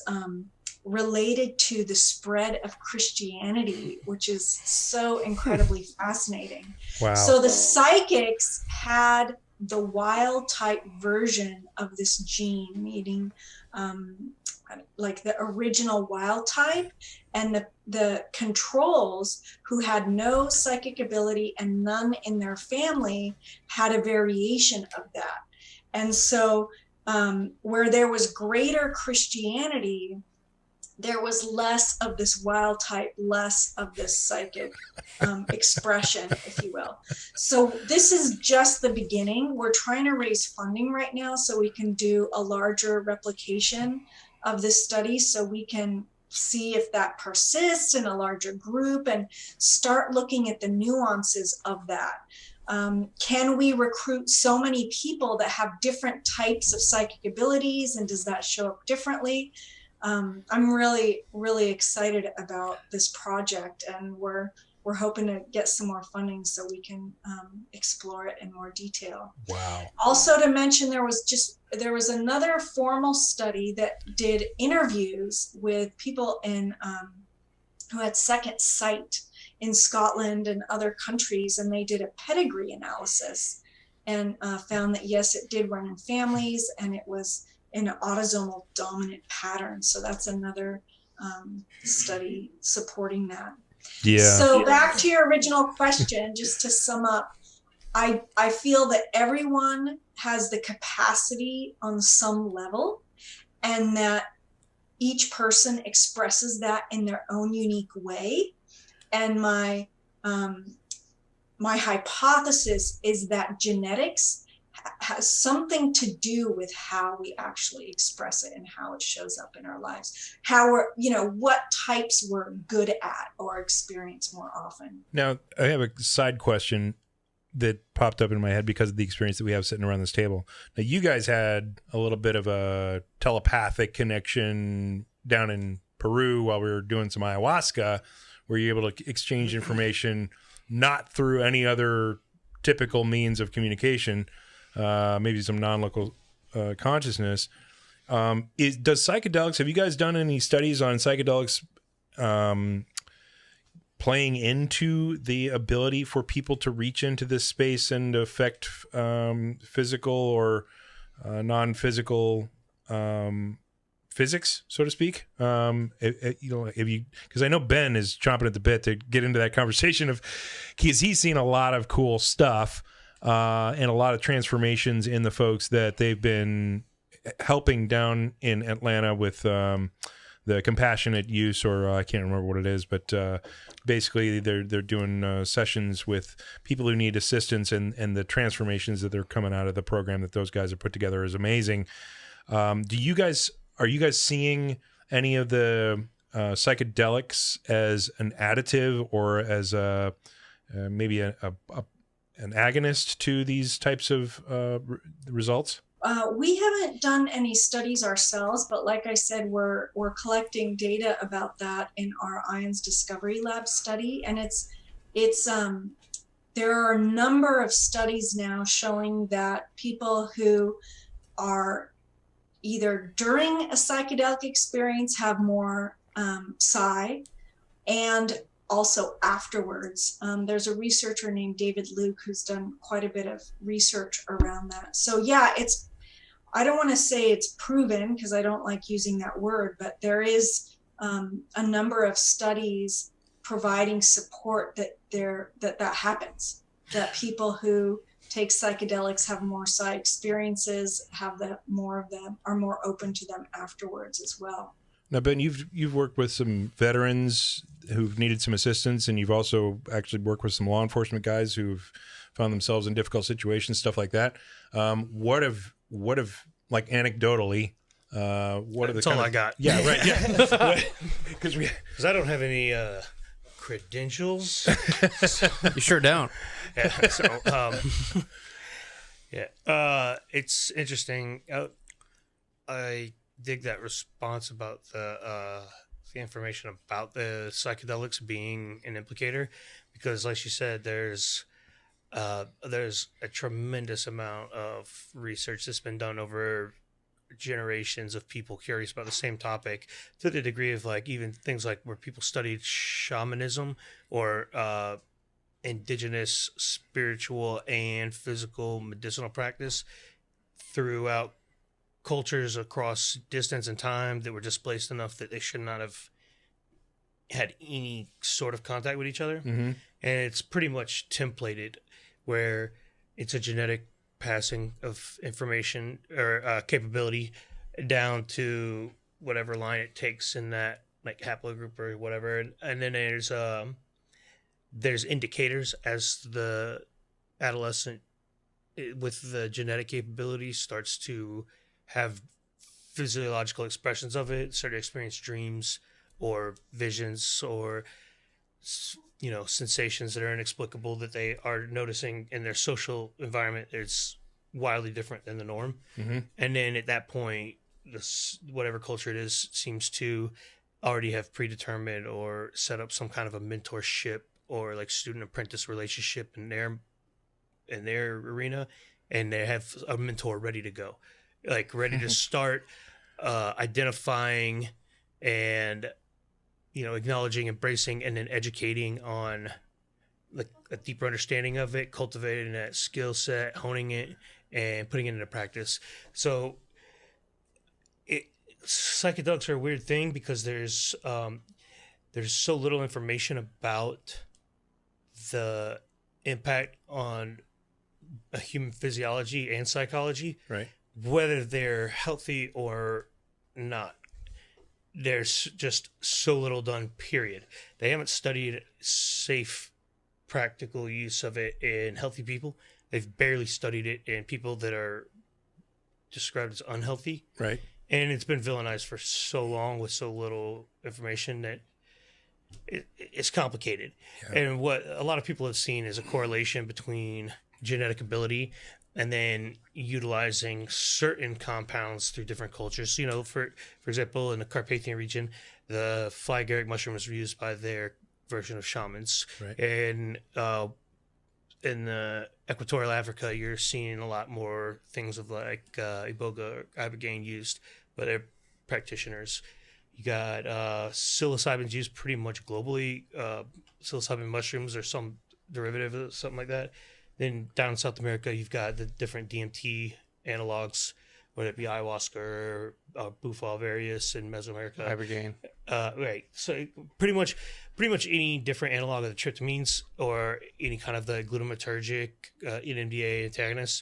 [SPEAKER 3] related to the spread of Christianity, which is so incredibly fascinating.
[SPEAKER 2] Wow.
[SPEAKER 3] So the psychics had the wild type version of this gene, meaning like the original wild type, and the controls, who had no psychic ability and none in their family, had a variation of that. And so where there was greater Christianity, there was less of this wild type, less of this psychic expression, if you will. So this is just the beginning. We're trying to raise funding right now so we can do a larger replication of this study, so we can see if that persists in a larger group and start looking at the nuances of that. Can we recruit so many people that have different types of psychic abilities, and does that show up differently? I'm really, really excited about this project, and we're hoping to get some more funding so we can explore it in more detail.
[SPEAKER 2] Wow.
[SPEAKER 3] Also to mention, there was another formal study that did interviews with people in who had second sight in Scotland and other countries, and they did a pedigree analysis and found that yes, it did run in families, and it was in an autosomal dominant pattern. So that's another study supporting that.
[SPEAKER 2] Yeah.
[SPEAKER 3] So back to your original question, just to sum up, I feel that everyone has the capacity on some level, and that each person expresses that in their own unique way. And my hypothesis is that genetics has something to do with how we actually express it and how it shows up in our lives, how we're, what types we're good at or experience more often.
[SPEAKER 2] Now, I have a side question that popped up in my head because of the experience that we have sitting around this table. Now, you guys had a little bit of a telepathic connection down in Peru while we were doing some ayahuasca. Were you able to exchange information not through any other typical means of communication, maybe some non-local consciousness? Does psychedelics, have you guys done any studies on psychedelics playing into the ability for people to reach into this space and affect physical or non-physical physics, so to speak? Because I know Ben is chomping at the bit to get into that conversation because he's seen a lot of cool stuff and a lot of transformations in the folks that they've been helping down in Atlanta with the compassionate use, or I can't remember what it is, but basically they're doing sessions with people who need assistance, and the transformations that they're coming out of the program that those guys have put together is amazing. Are you guys seeing any of the psychedelics as an additive or as maybe an agonist to these types of results?
[SPEAKER 3] We haven't done any studies ourselves, but like I said, we're collecting data about that in our IONS Discovery Lab study, and it's there are a number of studies now showing that people who are either during a psychedelic experience have more psi, and also afterwards. There's a researcher named David Luke who's done quite a bit of research around that. So yeah, I don't want to say it's proven because I don't like using that word, but there is a number of studies providing support that happens, that people who take psychedelics have more psi experiences, more of them, are more open to them afterwards as well.
[SPEAKER 2] Now, Ben, you've worked with some veterans who've needed some assistance, and you've also actually worked with some law enforcement guys who've found themselves in difficult situations, stuff like that. What have like anecdotally, what are the
[SPEAKER 1] That's all I got.
[SPEAKER 2] Yeah, right. Yeah, because
[SPEAKER 1] I don't have any credentials.
[SPEAKER 4] You sure don't.
[SPEAKER 1] Yeah. So, it's interesting. I dig that response about the information about the psychedelics being an implicator, because, like you said, there's a tremendous amount of research that's been done over generations of people curious about the same topic, to the degree of like even things like where people studied shamanism or indigenous spiritual and physical medicinal practice throughout cultures across distance and time that were displaced enough that they should not have had any sort of contact with each other.
[SPEAKER 2] Mm-hmm.
[SPEAKER 1] And it's pretty much templated where it's a genetic passing of information or capability down to whatever line it takes in that like haplogroup or whatever. And then there's indicators as the adolescent with the genetic capability starts to have physiological expressions of it, start to experience dreams or visions or sensations that are inexplicable that they are noticing in their social environment. It's wildly different than the norm.
[SPEAKER 2] Mm-hmm.
[SPEAKER 1] And then at that point, whatever culture it is seems to already have predetermined or set up some kind of a mentorship or like student apprentice relationship in their arena, and they have a mentor ready to go, like ready to start identifying and acknowledging, embracing, and then educating on like a deeper understanding of it, cultivating that skill set, honing it, and putting it into practice. So psychedelics are a weird thing because there's so little information about the impact on a human physiology and psychology,
[SPEAKER 2] Right.
[SPEAKER 1] whether they're healthy or not. There's just so little done, period. They haven't studied safe, practical use of it in healthy people. They've barely studied it in people that are described as unhealthy.
[SPEAKER 2] Right.
[SPEAKER 1] And it's been villainized for so long with so little information that it's complicated.
[SPEAKER 2] Yeah.
[SPEAKER 1] And what a lot of people have seen is a correlation between genetic ability and then utilizing certain compounds through different cultures. For example, in the Carpathian region, the fly agaric mushroom is used by their version of shamans.
[SPEAKER 2] Right.
[SPEAKER 1] And in the equatorial Africa, you're seeing a lot more things of like iboga or ibogaine used by their practitioners. You got psilocybins used pretty much globally. Psilocybin mushrooms or some derivative of something like that. Then down in South America, you've got the different DMT analogs, whether it be ayahuasca or Bufo various in Mesoamerica.
[SPEAKER 4] Ibogaine.
[SPEAKER 1] Right. So pretty much any different analog of the tryptamines or any kind of the glutamatergic NMDA antagonists,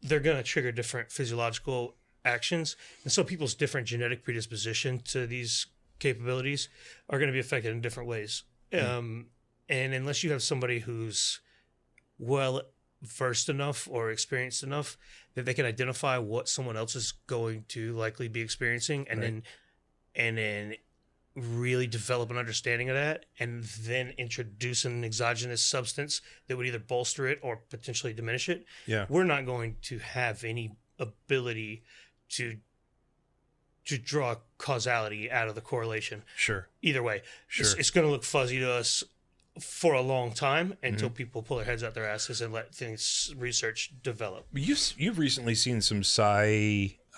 [SPEAKER 1] they're going to trigger different physiological actions. And so people's different genetic predisposition to these capabilities are going to be affected in different ways. And unless you have somebody who's well versed enough or experienced enough that they can identify what someone else is going to likely be experiencing and then really develop an understanding of that and then introduce an exogenous substance that would either bolster it or potentially diminish it, we're not going to have any ability to draw causality out of the correlation.
[SPEAKER 2] Sure.
[SPEAKER 1] Either way,
[SPEAKER 2] Sure.
[SPEAKER 1] it's going to look fuzzy to us for a long time until people pull their heads out their asses and let things research develop.
[SPEAKER 2] You've recently seen some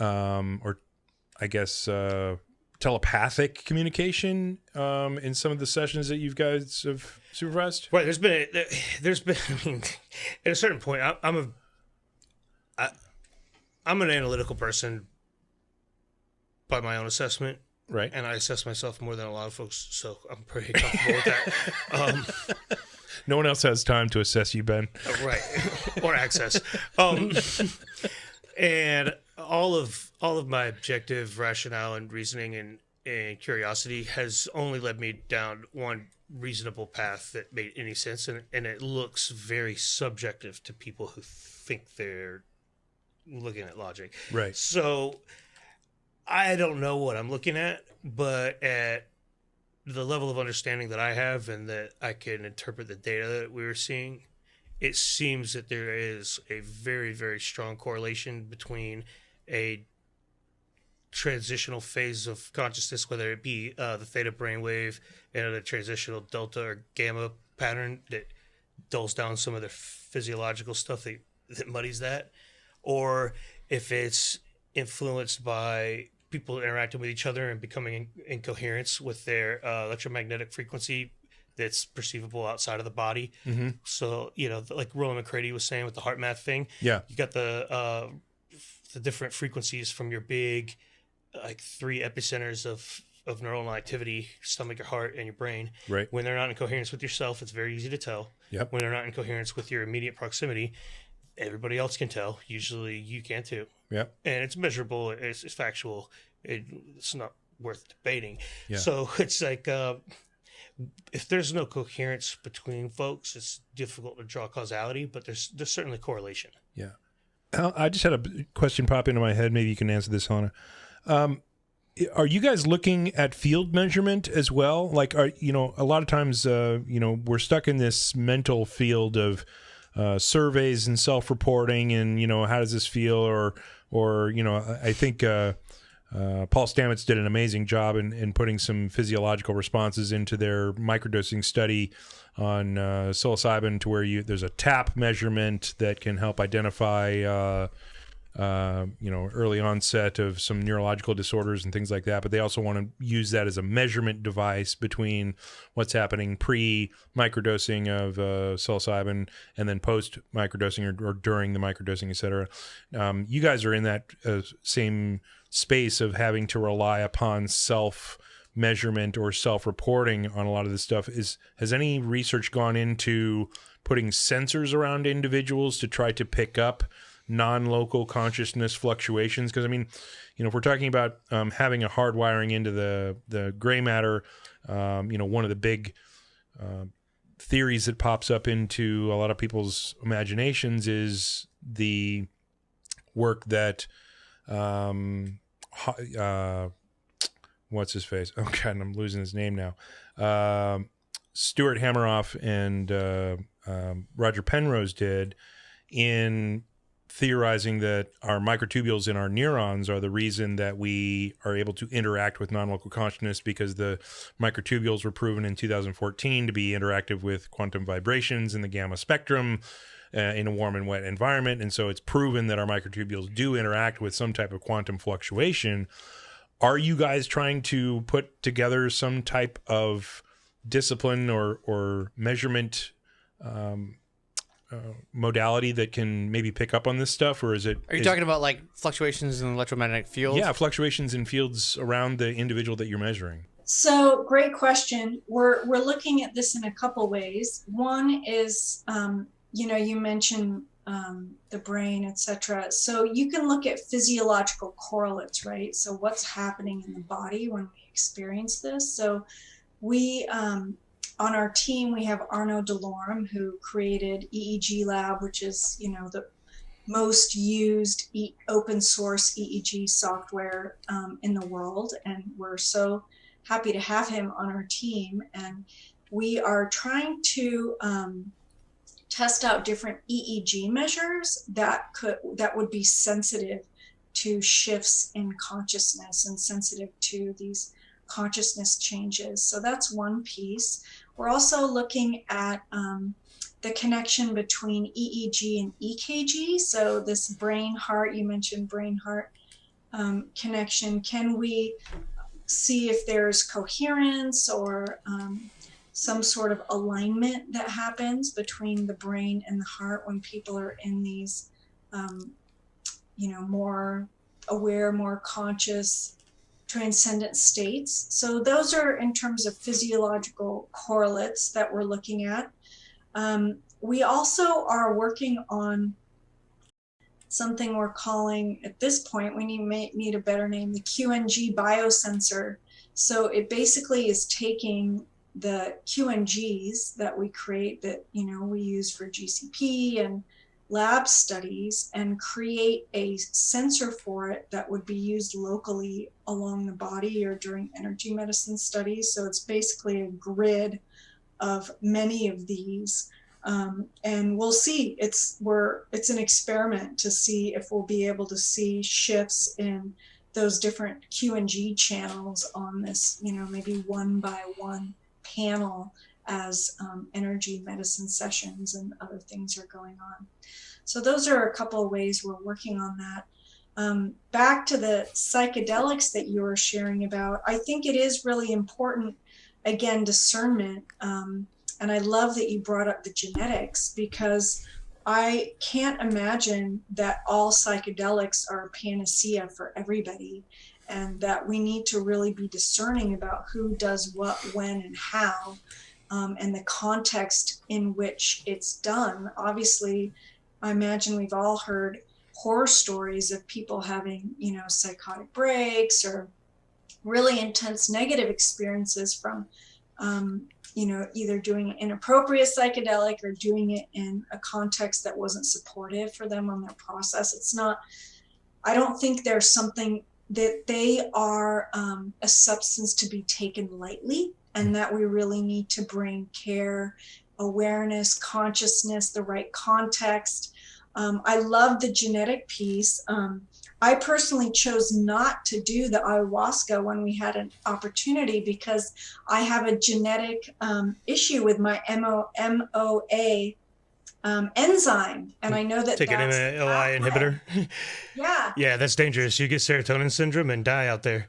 [SPEAKER 2] or I guess telepathic communication in some of the sessions that you guys have supervised.
[SPEAKER 1] Right. There's been I mean, at a certain point, I'm an analytical person by my own assessment.
[SPEAKER 2] Right.
[SPEAKER 1] And I assess myself more than a lot of folks, so I'm pretty comfortable with that.
[SPEAKER 2] No one else has time to assess you, Ben.
[SPEAKER 1] Right. Or access. And all of my objective rationale and reasoning and curiosity has only led me down one reasonable path that made any sense, and it looks very subjective to people who think they're looking at logic.
[SPEAKER 2] Right.
[SPEAKER 1] So I don't know what I'm looking at, but at the level of understanding that I have and that I can interpret the data that we were seeing, it seems that there is a very, very strong correlation between a transitional phase of consciousness, whether it be the theta brainwave and a transitional delta or gamma pattern that dulls down some of the physiological stuff that muddies that, or if it's influenced by people interacting with each other and becoming in coherence with their electromagnetic frequency that's perceivable outside of the body. Mm-hmm. So, like Roland McCready was saying with the heart math thing, you got the different frequencies from your big, like 3 epicenters of neuronal activity, stomach, your heart, and your brain.
[SPEAKER 2] Right.
[SPEAKER 1] When they're not in coherence with yourself, it's very easy to tell.
[SPEAKER 2] Yep.
[SPEAKER 1] When they're not in coherence with your immediate proximity, everybody else can tell. Usually you can too.
[SPEAKER 2] Yep.
[SPEAKER 1] And it's measurable. It's factual. It's not worth debating.
[SPEAKER 2] Yeah.
[SPEAKER 1] So it's like if there's no coherence between folks, it's difficult to draw causality, but there's certainly correlation.
[SPEAKER 2] Yeah. I just had a question pop into my head. Maybe you can answer this, Helena. Are you guys looking at field measurement as well? Like, a lot of times, we're stuck in this mental field of surveys and self-reporting and, how does this feel? Or I think Paul Stamets did an amazing job in putting some physiological responses into their microdosing study on psilocybin to where there's a tap measurement that can help identify early onset of some neurological disorders and things like that. But they also want to use that as a measurement device between what's happening pre-microdosing of psilocybin and then post-microdosing or during the microdosing, et cetera. You guys are in that same space of having to rely upon self-measurement or self-reporting on a lot of this stuff. Has any research gone into putting sensors around individuals to try to pick up non-local consciousness fluctuations? Because, I mean, if we're talking about having a hard wiring into the gray matter, one of the big theories that pops up into a lot of people's imaginations is the work that what's his face? Oh God, I'm losing his name now. Stuart Hameroff and Roger Penrose did in theorizing that our microtubules in our neurons are the reason that we are able to interact with non-local consciousness, because the microtubules were proven in 2014 to be interactive with quantum vibrations in the gamma spectrum in a warm and wet environment. And so it's proven that our microtubules do interact with some type of quantum fluctuation. Are you guys trying to put together some type of discipline or measurement modality that can maybe pick up on this stuff, or is it?
[SPEAKER 4] Are you talking about like fluctuations in the electromagnetic field?
[SPEAKER 2] Yeah, fluctuations in fields around the individual that you're measuring.
[SPEAKER 3] So, great question. We're looking at this in a couple ways. One is, you mentioned the brain, etc. So you can look at physiological correlates, right? So what's happening in the body when we experience this? So we on our team, we have Arnaud Delorme, who created EEG Lab, which is, the most used open source EEG software in the world. And we're so happy to have him on our team. And we are trying to test out different EEG measures that would be sensitive to shifts in consciousness and sensitive to these consciousness changes. So that's one piece. We're also looking at the connection between EEG and EKG. So this brain-heart, you mentioned brain-heart connection. Can we see if there's coherence or some sort of alignment that happens between the brain and the heart when people are in these, more aware, more conscious, transcendent states? So those are in terms of physiological correlates that we're looking at. We also are working on something we're calling, at this point, we need a better name, the QNG biosensor. So it basically is taking the QNGs that we create that, we use for GCP and lab studies and create a sensor for it that would be used locally along the body or during energy medicine studies. So it's basically a grid of many of these. And we'll see, it's an experiment to see if we'll be able to see shifts in those different QNG channels on this, maybe one by one panel as energy medicine sessions and other things are going on. So those are a couple of ways we're working on that. Back to the psychedelics that you were sharing about, I think it is really important, again, discernment. And I love that you brought up the genetics, because I can't imagine that all psychedelics are a panacea for everybody, and that we need to really be discerning about who does what, when, and how, and the context in which it's done. Obviously, I imagine we've all heard horror stories of people having, psychotic breaks or really intense negative experiences from, either doing an inappropriate psychedelic or doing it in a context that wasn't supportive for them on their process. It's not, I don't think there's something that they are a substance to be taken lightly, and that we really need to bring care, awareness, consciousness, the right context. I love the genetic piece. I personally chose not to do the ayahuasca when we had an opportunity, because I have a genetic issue with my MOA enzyme, and I know that
[SPEAKER 1] Take an
[SPEAKER 3] that's
[SPEAKER 1] MLI inhibitor.
[SPEAKER 3] Yeah.
[SPEAKER 1] Yeah, that's dangerous. You get serotonin syndrome and die out there.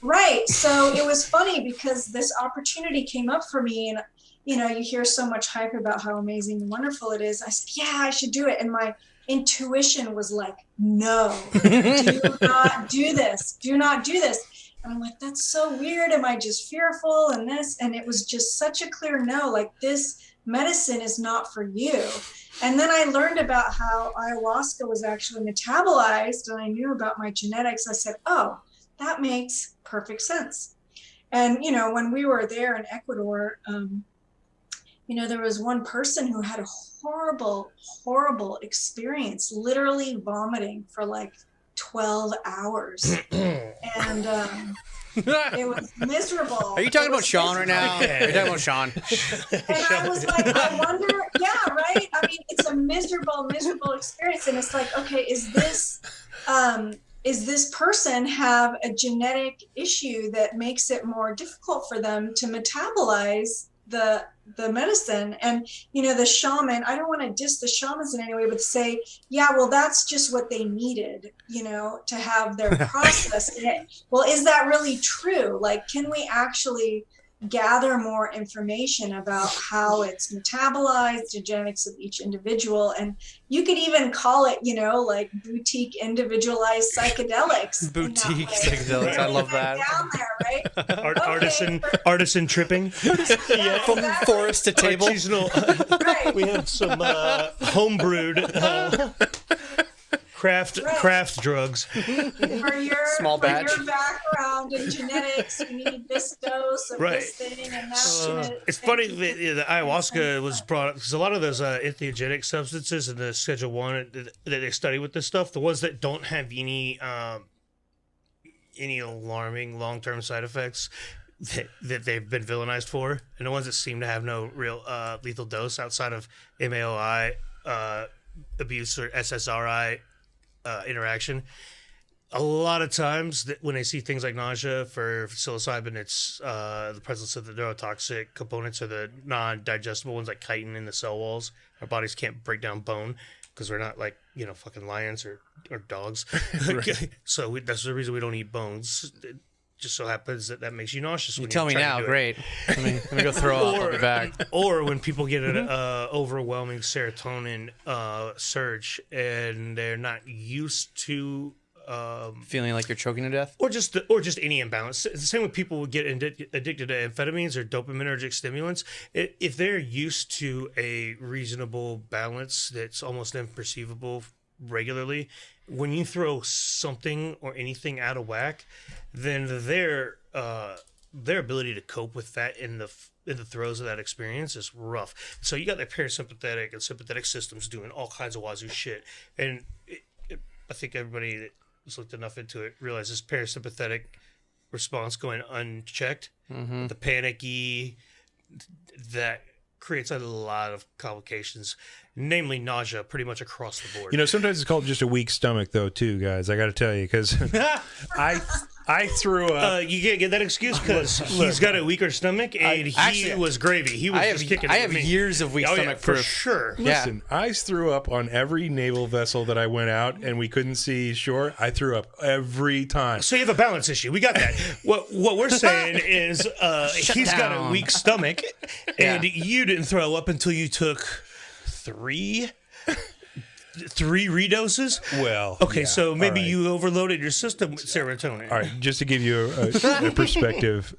[SPEAKER 3] Right. So it was funny because this opportunity came up for me, and you know, you hear so much hype about how amazing and wonderful it is. I said, yeah, I should do it. And my intuition was like, no, do not do this. Do not do this. And I'm like, that's so weird. Am I just fearful and this? And it was just such a clear no, like this medicine is not for you. And then I learned about how ayahuasca was actually metabolized, and I knew about my genetics. I said, oh, that makes perfect sense. And, you know, when we were there in Ecuador, you know, there was one person who had a horrible, horrible experience, literally vomiting for like 12 hours. And it was miserable.
[SPEAKER 4] Are you talking about Sean right now?
[SPEAKER 1] Yeah.
[SPEAKER 4] Are you talking about Sean?
[SPEAKER 3] And I was like, I wonder, yeah, right? I mean, it's a miserable, miserable experience. And it's like, okay, is this person have a genetic issue that makes it more difficult for them to metabolize the medicine? And you know, the shaman, I don't want to diss the shamans in any way, but say, yeah, well, that's just what they needed, you know, to have their process in it. Well, is that really true? Like, can we actually gather more information about how it's metabolized, the genetics of each individual? And you could even call it, you know, like boutique individualized psychedelics.
[SPEAKER 4] Boutique psychedelics. I love that.
[SPEAKER 3] Down there, right?
[SPEAKER 1] Artisan tripping.
[SPEAKER 3] Yeah,
[SPEAKER 4] From forest to table.
[SPEAKER 1] Artisanal.
[SPEAKER 3] Right.
[SPEAKER 1] We have some homebrewed craft drugs.
[SPEAKER 3] For your,
[SPEAKER 4] Small batch.
[SPEAKER 3] For your background in genetics, you need this dose of
[SPEAKER 1] Right.
[SPEAKER 3] this thing, and that's
[SPEAKER 1] It's funny that the ayahuasca was brought up because a lot of those entheogenic substances in the Schedule 1 that they study with this stuff, the ones that don't have any alarming long-term side effects that they've been villainized for, and the ones that seem to have no real lethal dose outside of MAOI abuse or SSRI interaction. A lot of times when they see things like nausea for psilocybin, it's the presence of the neurotoxic components or the non-digestible ones like chitin in the cell walls. Our bodies can't break down bone because we're not like, you know, fucking lions or dogs. So that's the reason we don't eat bones. It just so happens that makes you nauseous.
[SPEAKER 4] You tell me now, great. Let me go throw up. I'll be back.
[SPEAKER 1] Or when people get an overwhelming serotonin surge and they're not used to
[SPEAKER 4] Feeling like you're choking to death?
[SPEAKER 1] or just any imbalance. It's the same with people who get addicted to amphetamines or dopaminergic stimulants. If they're used to a reasonable balance that's almost imperceivable regularly, when you throw something or anything out of whack, then their ability to cope with that in the throes of that experience is rough. So you got the parasympathetic and sympathetic systems doing all kinds of wazoo shit, and I think everybody that has looked enough into it realizes parasympathetic response going unchecked, the panicky, that creates a lot of complications, namely nausea, pretty much across the board.
[SPEAKER 2] You know, sometimes it's called just a weak stomach, though, too, guys. I got to tell you, because I threw up.
[SPEAKER 1] You can't get that excuse because he's got a weaker stomach and he was gravy. He was just kicking.
[SPEAKER 4] I have years of weak stomach
[SPEAKER 1] for
[SPEAKER 4] proof.
[SPEAKER 1] sure.
[SPEAKER 2] Listen, I threw up on every naval vessel that I went out and we couldn't see shore. I threw up every time.
[SPEAKER 1] So you have a balance issue. We got that. What we're saying is he's got a weak stomach, and you didn't throw up until you took three redoses.
[SPEAKER 2] Well,
[SPEAKER 1] okay,
[SPEAKER 2] yeah,
[SPEAKER 1] so maybe
[SPEAKER 2] all right.
[SPEAKER 1] you overloaded your system with serotonin.
[SPEAKER 2] All right, just to give you a perspective,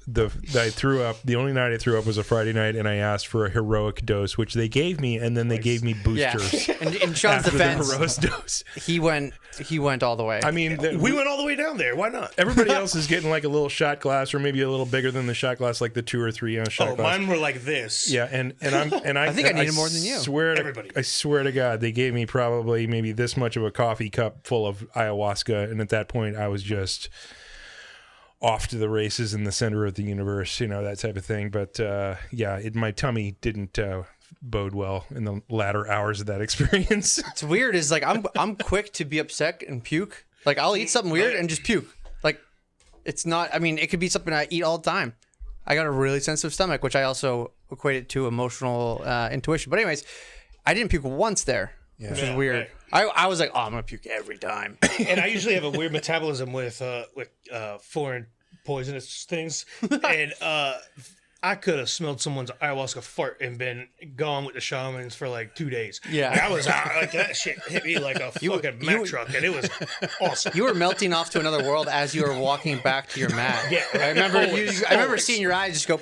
[SPEAKER 2] I threw up. The only night I threw up was a Friday night, and I asked for a heroic dose, which they gave me, and then they gave me boosters.
[SPEAKER 4] Yeah. And in Sean's
[SPEAKER 2] after
[SPEAKER 4] defense,
[SPEAKER 2] the heroic dose.
[SPEAKER 4] he went all the way.
[SPEAKER 2] I mean,
[SPEAKER 1] We went all the way down there. Why not?
[SPEAKER 2] everybody else is getting like a little shot glass, or maybe a little bigger than the shot glass, like the 2 or 3 ounce shot glass.
[SPEAKER 1] Mine were like this.
[SPEAKER 2] Yeah, and I
[SPEAKER 4] think I needed more than you.
[SPEAKER 2] I swear to God, they gave me probably maybe this much of a coffee cup full of ayahuasca, and at that point, I was just off to the races in the center of the universe, you know, that type of thing. But my tummy didn't bode well in the latter hours of that experience.
[SPEAKER 4] It's weird. Is like I'm quick to be upset and puke. Like I'll eat something weird and just puke. Like it's not. I mean, it could be something I eat all the time. I got a really sensitive stomach, which I also equate it to emotional intuition. But anyways, I didn't puke once there, which is weird. Right. I was like, oh, I'm gonna puke every time.
[SPEAKER 1] And I usually have a weird metabolism with foreign poisonous things, and I could have smelled someone's ayahuasca fart and been gone with the shamans for like 2 days.
[SPEAKER 4] Yeah.
[SPEAKER 1] Like, I was out, like that shit hit me like a fucking Mack truck, and it was awesome.
[SPEAKER 4] You were melting off to another world as you were walking back to your mat.
[SPEAKER 1] Yeah,
[SPEAKER 4] I remember seeing your eyes just go.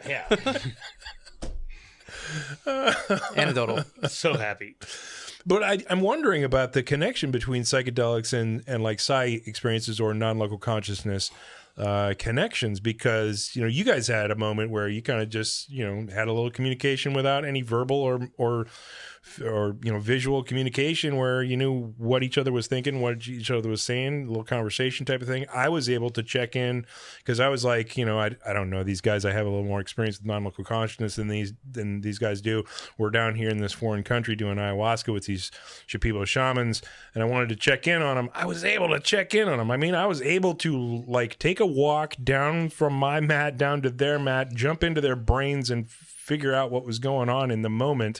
[SPEAKER 1] Yeah.
[SPEAKER 4] Anecdotal.
[SPEAKER 1] So happy.
[SPEAKER 2] But I'm wondering about the connection between psychedelics and like psi experiences or non-local consciousness connections, because you guys had a moment where you kind of just had a little communication without any verbal or visual communication, where you knew what each other was thinking, what each other was saying, a little conversation type of thing. I was able to check in because I was like, I don't know these guys. I have a little more experience with non-local consciousness than these guys do. We're down here in this foreign country doing ayahuasca with these Shipibo shamans, and I wanted to check in on them. I was able to check in on them. I mean, I was able to like take a walk down from my mat down to their mat, jump into their brains and figure out what was going on in the moment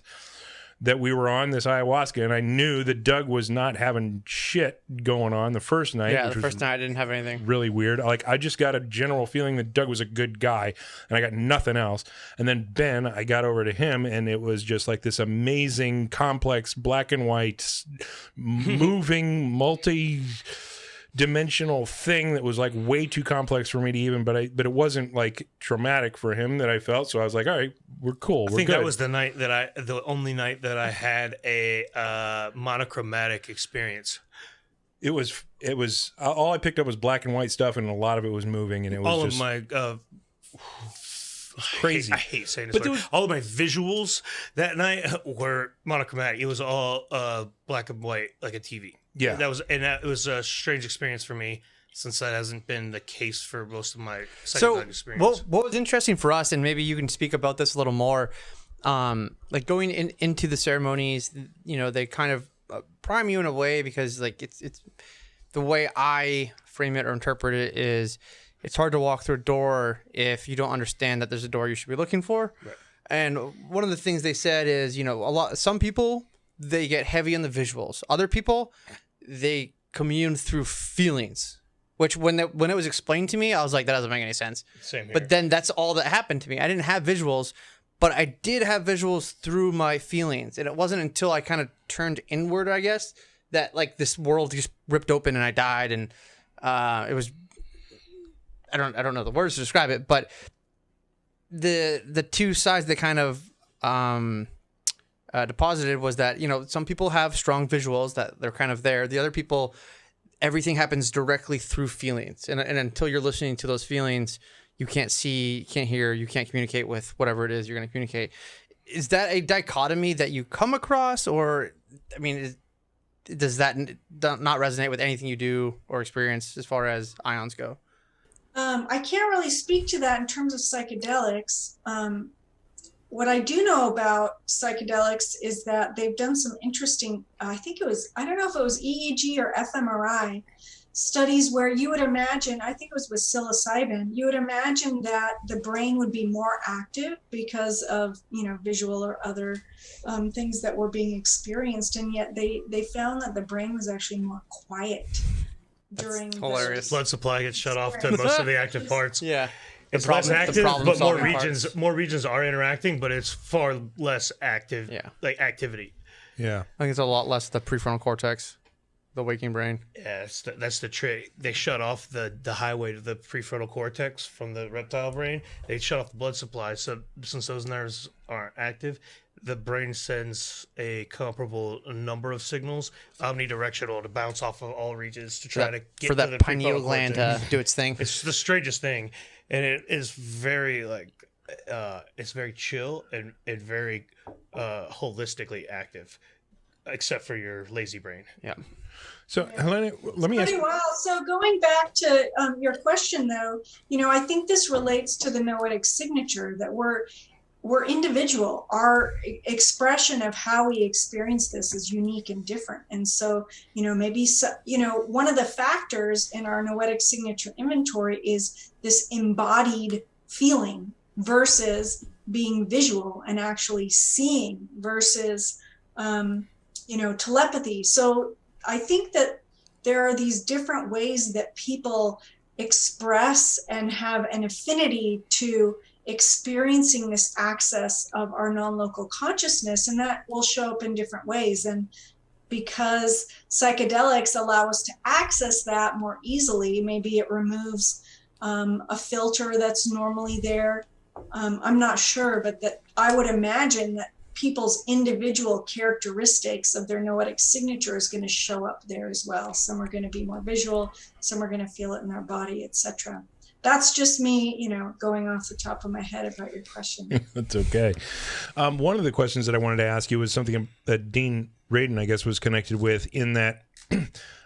[SPEAKER 2] that we were on this ayahuasca. And I knew that Doug was not having shit going on the first night.
[SPEAKER 4] Yeah, the first night I didn't have anything.
[SPEAKER 2] Really weird. Like, I just got a general feeling that Doug was a good guy, and I got nothing else. And then Ben, I got over to him, and it was just like this amazing, complex, black and white, moving, multi-dimensional thing that was like way too complex for me to even, but it wasn't like traumatic for him that I felt. So I was like, all right, we're cool.
[SPEAKER 1] I think that was the only night that I had a monochromatic experience.
[SPEAKER 2] It was all I picked up was black and white stuff, and a lot of it was moving, and it was
[SPEAKER 1] all
[SPEAKER 2] just
[SPEAKER 1] of my
[SPEAKER 2] crazy.
[SPEAKER 1] I hate saying this, but all of my visuals that night were monochromatic. It was all black and white, like a TV.
[SPEAKER 2] Yeah,
[SPEAKER 1] that was a strange experience for me, since that hasn't been the case for most of my psychedelic experience.
[SPEAKER 4] What was interesting for us, and maybe you can speak about this a little more, like going into the ceremonies, they kind of prime you in a way, because like it's the way I frame it or interpret it is, it's hard to walk through a door if you don't understand that there's a door you should be looking for.
[SPEAKER 1] Right.
[SPEAKER 4] And one of the things they said is, some people, they get heavy on the visuals. Other people, they commune through feelings, which when it was explained to me, I was like, that doesn't make any sense.
[SPEAKER 1] Same here.
[SPEAKER 4] But then that's all that happened to me. I didn't have visuals, but I did have visuals through my feelings. And it wasn't until I kind of turned inward, I guess, that like this world just ripped open and I died. And it was, I don't know the words to describe it, but the two sides that kind of deposited was that, some people have strong visuals that they're kind of there. The other people, everything happens directly through feelings. And until you're listening to those feelings, you can't see, you can't hear, you can't communicate with whatever it is you're going to communicate. Is that a dichotomy that you come across? Or, I mean, does that not resonate with anything you do or experience as far as IONS go?
[SPEAKER 3] I can't really speak to that in terms of psychedelics. What I do know about psychedelics is that they've done some interesting, I don't know if it was EEG or fMRI studies where you would imagine, I think it was with psilocybin, you would imagine that the brain would be more active because of, visual or other things that were being experienced. And yet they found that the brain was actually more quiet during
[SPEAKER 4] hilarious.
[SPEAKER 1] Blood supply gets shut off to most of the active parts.
[SPEAKER 4] Yeah.
[SPEAKER 1] It's less active, but more regions are interacting, but it's far less active, like activity.
[SPEAKER 2] Yeah.
[SPEAKER 4] I think it's a lot less the prefrontal cortex, the waking brain.
[SPEAKER 1] Yeah, that's the trick. They shut off the highway to the prefrontal cortex from the reptile brain. They shut off the blood supply. So since those nerves aren't active, the brain sends a comparable number of signals omnidirectional to bounce off of all regions to try to get
[SPEAKER 4] for
[SPEAKER 1] to
[SPEAKER 4] that
[SPEAKER 1] the
[SPEAKER 4] pineal
[SPEAKER 1] prefrontal
[SPEAKER 4] gland
[SPEAKER 1] cortex.
[SPEAKER 4] to do its thing.
[SPEAKER 1] It's the strangest thing, and it is very it's very chill and very holistically active, except for your lazy brain.
[SPEAKER 4] Yeah.
[SPEAKER 2] So, Helena, let me ask you.
[SPEAKER 3] Well, so going back to your question, though, I think this relates to the noetic signature, that we're individual. Our expression of how we experience this is unique and different. And so, maybe, one of the factors in our noetic signature inventory is this embodied feeling versus being visual and actually seeing versus, telepathy. So I think that there are these different ways that people express and have an affinity to experiencing this access of our non-local consciousness, and that will show up in different ways. And because psychedelics allow us to access that more easily, maybe it removes a filter that's normally there. I'm not sure, but that I would imagine that people's individual characteristics of their noetic signature is going to show up there as well. Some are going to be more visual, some are going to feel it in their body, etc. That's just me, going off the top of my head about your question.
[SPEAKER 2] That's okay. One of the questions that I wanted to ask you was something that Dean Radin, I guess, was connected with, in that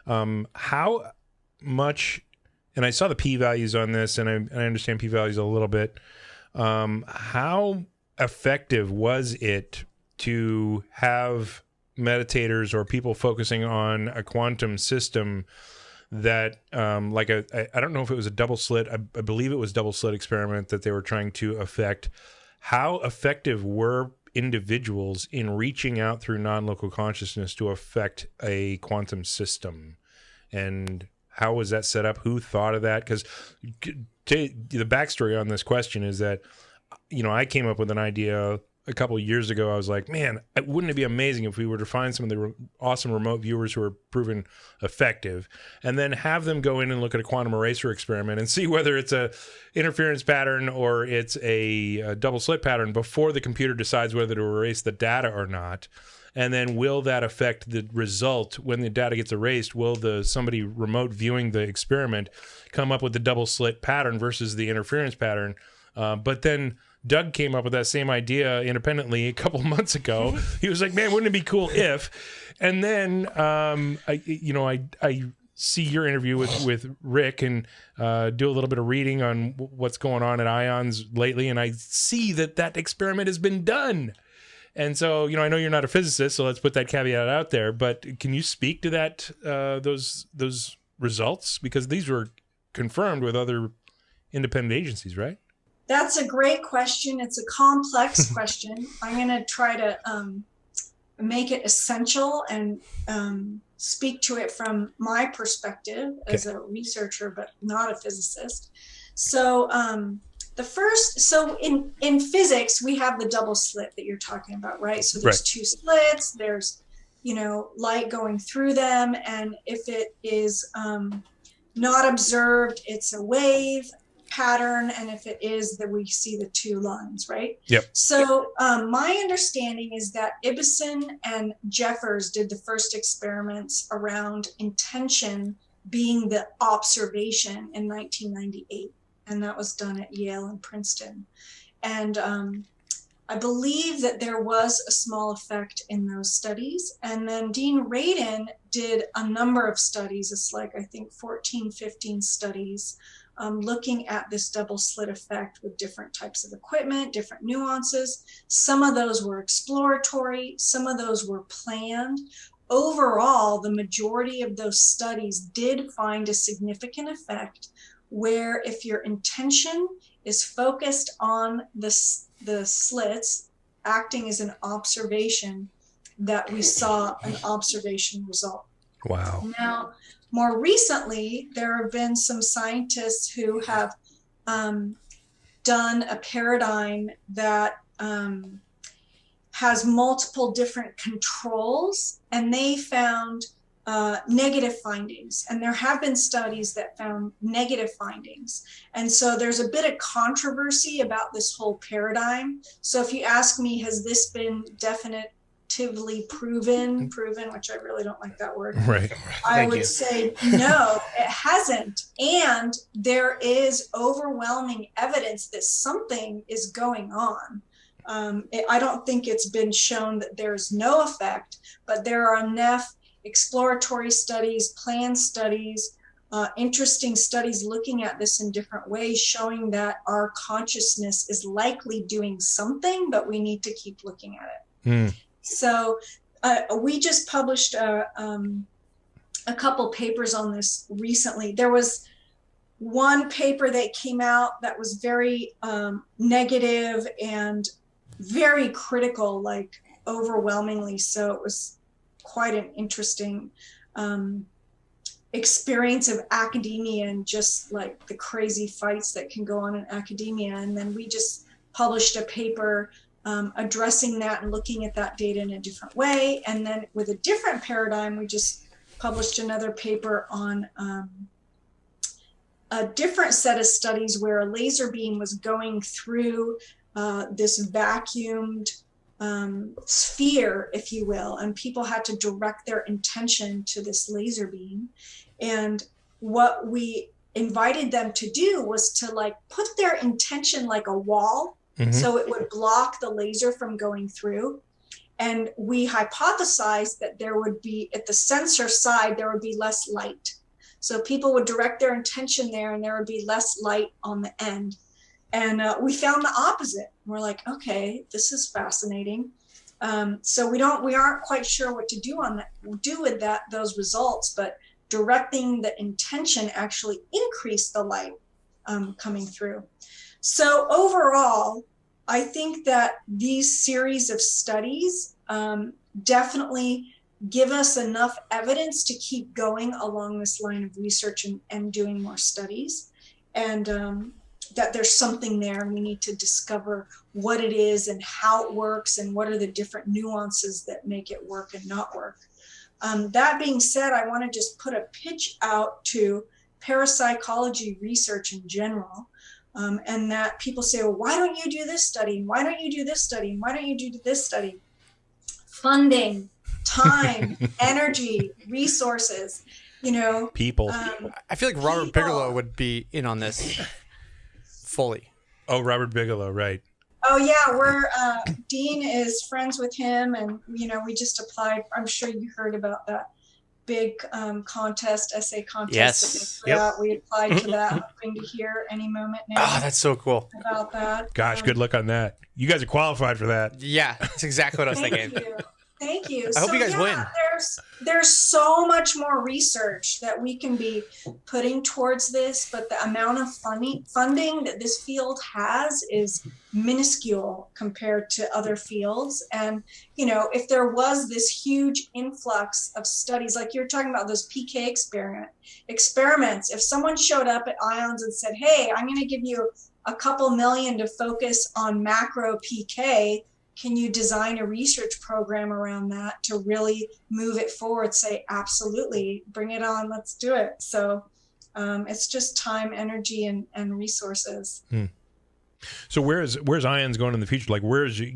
[SPEAKER 2] how much, and I saw the p-values on this, and I understand p-values a little bit. How effective was it to have meditators or people focusing on a quantum system that, I don't know if it was a double slit, I believe it was double slit experiment that they were trying to affect. How effective were individuals in reaching out through non-local consciousness to affect a quantum system? And how was that set up? Who thought of that? Because the backstory on this question is that, I came up with an idea a couple of years ago. I was like, man, wouldn't it be amazing if we were to find some of the awesome remote viewers who are proven effective, and then have them go in and look at a quantum eraser experiment and see whether it's a interference pattern or it's a double slit pattern before the computer decides whether to erase the data or not. And then will that affect the result when the data gets erased? Will somebody remote viewing the experiment come up with the double slit pattern versus the interference pattern? But then Doug came up with that same idea independently a couple months ago. He was like, man, wouldn't it be cool if? And then I see your interview with Rick and do a little bit of reading on what's going on at IONS lately, and I see that experiment has been done. And so, I know you're not a physicist, so let's put that caveat out there. But can you speak to that, those results? Because these were confirmed with other independent agencies, right?
[SPEAKER 3] That's a great question. It's a complex question. I'm going to try to make it essential and speak to it from my perspective as a researcher, but not a physicist. So in physics, we have the double slit that you're talking about, right? So there's two slits, there's, light going through them. And if it is not observed, it's a wave pattern, and if it is, then we see the two lines, right?
[SPEAKER 2] Yep.
[SPEAKER 3] So my understanding is that Ibsen and Jeffers did the first experiments around intention being the observation in 1998, and that was done at Yale and Princeton. And I believe that there was a small effect in those studies. And then Dean Radin did a number of studies. It's like, I think 14, 15 studies looking at this double slit effect with different types of equipment, different nuances. Some of those were exploratory, some of those were planned. Overall, the majority of those studies did find a significant effect where if your intention is focused on the slits, acting as an observation, that we saw an observation result.
[SPEAKER 2] Wow.
[SPEAKER 3] Now, more recently, there have been some scientists who have done a paradigm that has multiple different controls, and they found negative findings. And there have been studies that found negative findings. And so there's a bit of controversy about this whole paradigm. So if you ask me, has this been definitively proven, which I really don't like that word.
[SPEAKER 2] Right.
[SPEAKER 3] I would say no, it hasn't. And there is overwhelming evidence that something is going on. I don't think it's been shown that there's no effect, but there are enough exploratory studies, planned studies, interesting studies looking at this in different ways, showing that our consciousness is likely doing something, but we need to keep looking at it. So we just published a couple papers on this recently. There was one paper that came out that was very negative and very critical, like overwhelmingly so. It was quite an interesting experience of academia and just like the crazy fights that can go on in academia. And then we just published a paper addressing that and looking at that data in a different way. And then with a different paradigm, we just published another paper on a different set of studies where a laser beam was going through this vacuumed sphere, if you will, and people had to direct their intention to this laser beam. And what we invited them to do was to like put their intention like a wall, so it would block the laser from going through. And we hypothesized that there would be, at the sensor side, there would be less light. So people would direct their intention there and there would be less light on the end. And we found the opposite. We're like, okay, this is fascinating. So we aren't quite sure what to do with those results, but directing the intention actually increased the light coming through. So overall, I think that these series of studies definitely give us enough evidence to keep going along this line of research and doing more studies, and that there's something there and we need to discover what it is and how it works and what are the different nuances that make it work and not work. That being said, I want to just put a pitch out to parapsychology research in general, and that people say, well, why don't you do this study? Why don't you do this study? Why don't you do this study? Funding, time, energy, resources,
[SPEAKER 2] people.
[SPEAKER 4] I feel like Robert Bigelow would be in on this fully.
[SPEAKER 2] Oh, Robert Bigelow, right.
[SPEAKER 3] Oh yeah, Dean is friends with him, and we just applied. I'm sure you heard about that big essay contest.
[SPEAKER 4] Yes.
[SPEAKER 3] That they put out. We applied to that, hoping to hear any moment now.
[SPEAKER 4] Oh, that's so cool.
[SPEAKER 3] About that.
[SPEAKER 2] Gosh, good luck on that. You guys are qualified for that.
[SPEAKER 4] Yeah, that's exactly what I was thinking.
[SPEAKER 3] Thank you.
[SPEAKER 4] I hope you guys win.
[SPEAKER 3] There's so much more research that we can be putting towards this, but the amount of funding that this field has is minuscule compared to other fields. And, if there was this huge influx of studies, like you're talking about those PK experiments, if someone showed up at IONS and said, hey, I'm going to give you a couple million to focus on macro PK, can you design a research program around that to really move it forward? Say, absolutely, bring it on, let's do it. So it's just time, energy, and resources.
[SPEAKER 2] So where's IONS going in the future? Like,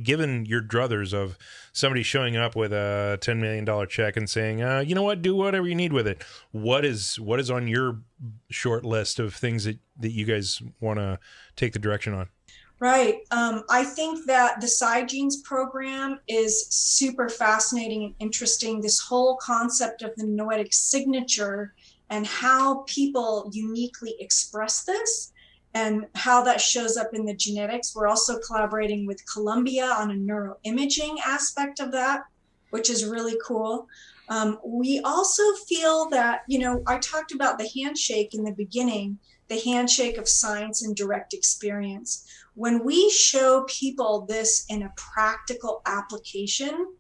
[SPEAKER 2] given your druthers of somebody showing up with a $10 million check and saying, you know what, do whatever you need with it. What is on your short list of things that you guys want to take the direction on?
[SPEAKER 3] Right. I think that the SciGenes program is super fascinating and interesting. This whole concept of the noetic signature and how people uniquely express this and how that shows up in the genetics. We're also collaborating with Columbia on a neuroimaging aspect of that, which is really cool. We also feel that, I talked about the handshake in the beginning, the handshake of science and direct experience. When we show people this in a practical application,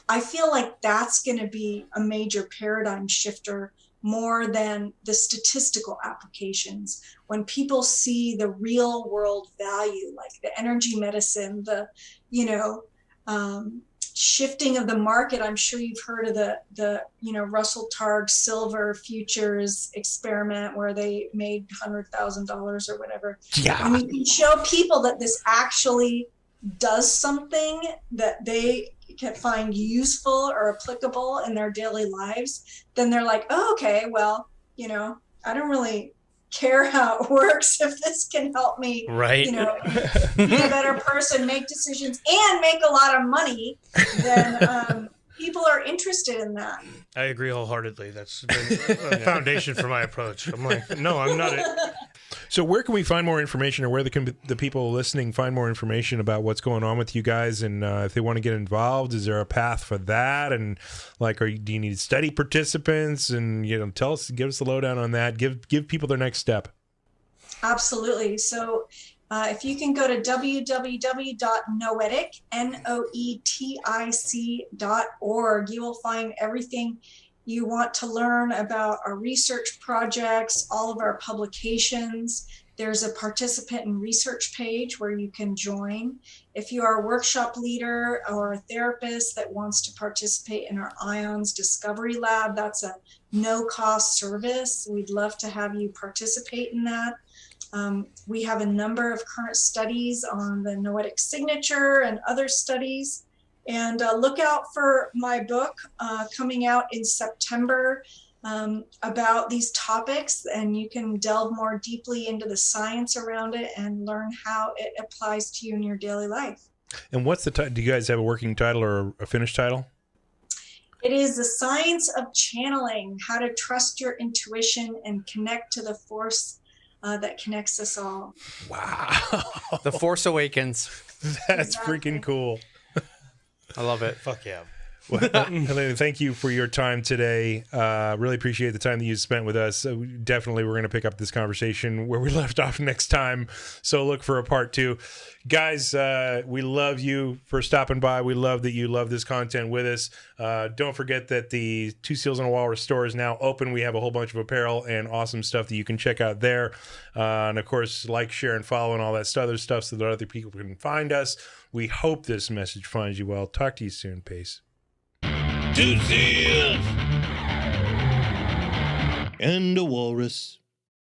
[SPEAKER 3] I feel like that's going to be a major paradigm shifter more than the statistical applications. When people see the real world value, like the energy medicine, the, shifting of the market. I'm sure you've heard of the Russell Targ silver futures experiment where they made $100,000 or whatever.
[SPEAKER 2] Yeah.
[SPEAKER 3] And you can show people that this actually does something that they can find useful or applicable in their daily lives, then they're like, oh, okay, well, I don't really care how it works if this can help me,
[SPEAKER 1] right?
[SPEAKER 3] Be a better person, make decisions, and make a lot of money, then people are interested in that.
[SPEAKER 1] I agree wholeheartedly. That's been a foundation for my approach. I'm like, no, I'm not it.
[SPEAKER 2] So where can we find more information, or where the people listening find more information about what's going on with you guys? And if they want to get involved, is there a path for that? And do you need study participants? And give us the lowdown on that. Give people their next step.
[SPEAKER 3] Absolutely. So if you can go to www.noetic, noetic.org, you will find everything you want to learn about our research projects, all of our publications. There's a participant and research page where you can join. If you are a workshop leader or a therapist that wants to participate in our IONS Discovery Lab, that's a no-cost service. We'd love to have you participate in that. We have a number of current studies on the noetic signature and other studies. And look out for my book coming out in September about these topics, and you can delve more deeply into the science around it and learn how it applies to you in your daily life.
[SPEAKER 2] And what's the do you guys have a working title or a finished title?
[SPEAKER 3] It is The Science of Channeling, How to Trust Your Intuition and Connect to the Force that connects us all.
[SPEAKER 2] Wow.
[SPEAKER 4] The Force Awakens.
[SPEAKER 2] That's
[SPEAKER 3] Exactly.
[SPEAKER 2] freaking cool.
[SPEAKER 4] I love it.
[SPEAKER 1] Fuck yeah.
[SPEAKER 2] Well, Helena, thank you for your time today. Really appreciate the time that you spent with us. Definitely, we're going to pick up this conversation where we left off next time. So look for a part 2. Guys, we love you for stopping by. We love that you love this content with us. Don't forget that the Two Seals on a Walrus store is now open. We have a whole bunch of apparel and awesome stuff that you can check out there. And of course, like, share, and follow and all that other stuff so that other people can find us. We hope this message finds you well. Talk to you soon. Peace.
[SPEAKER 5] Two seals and a walrus.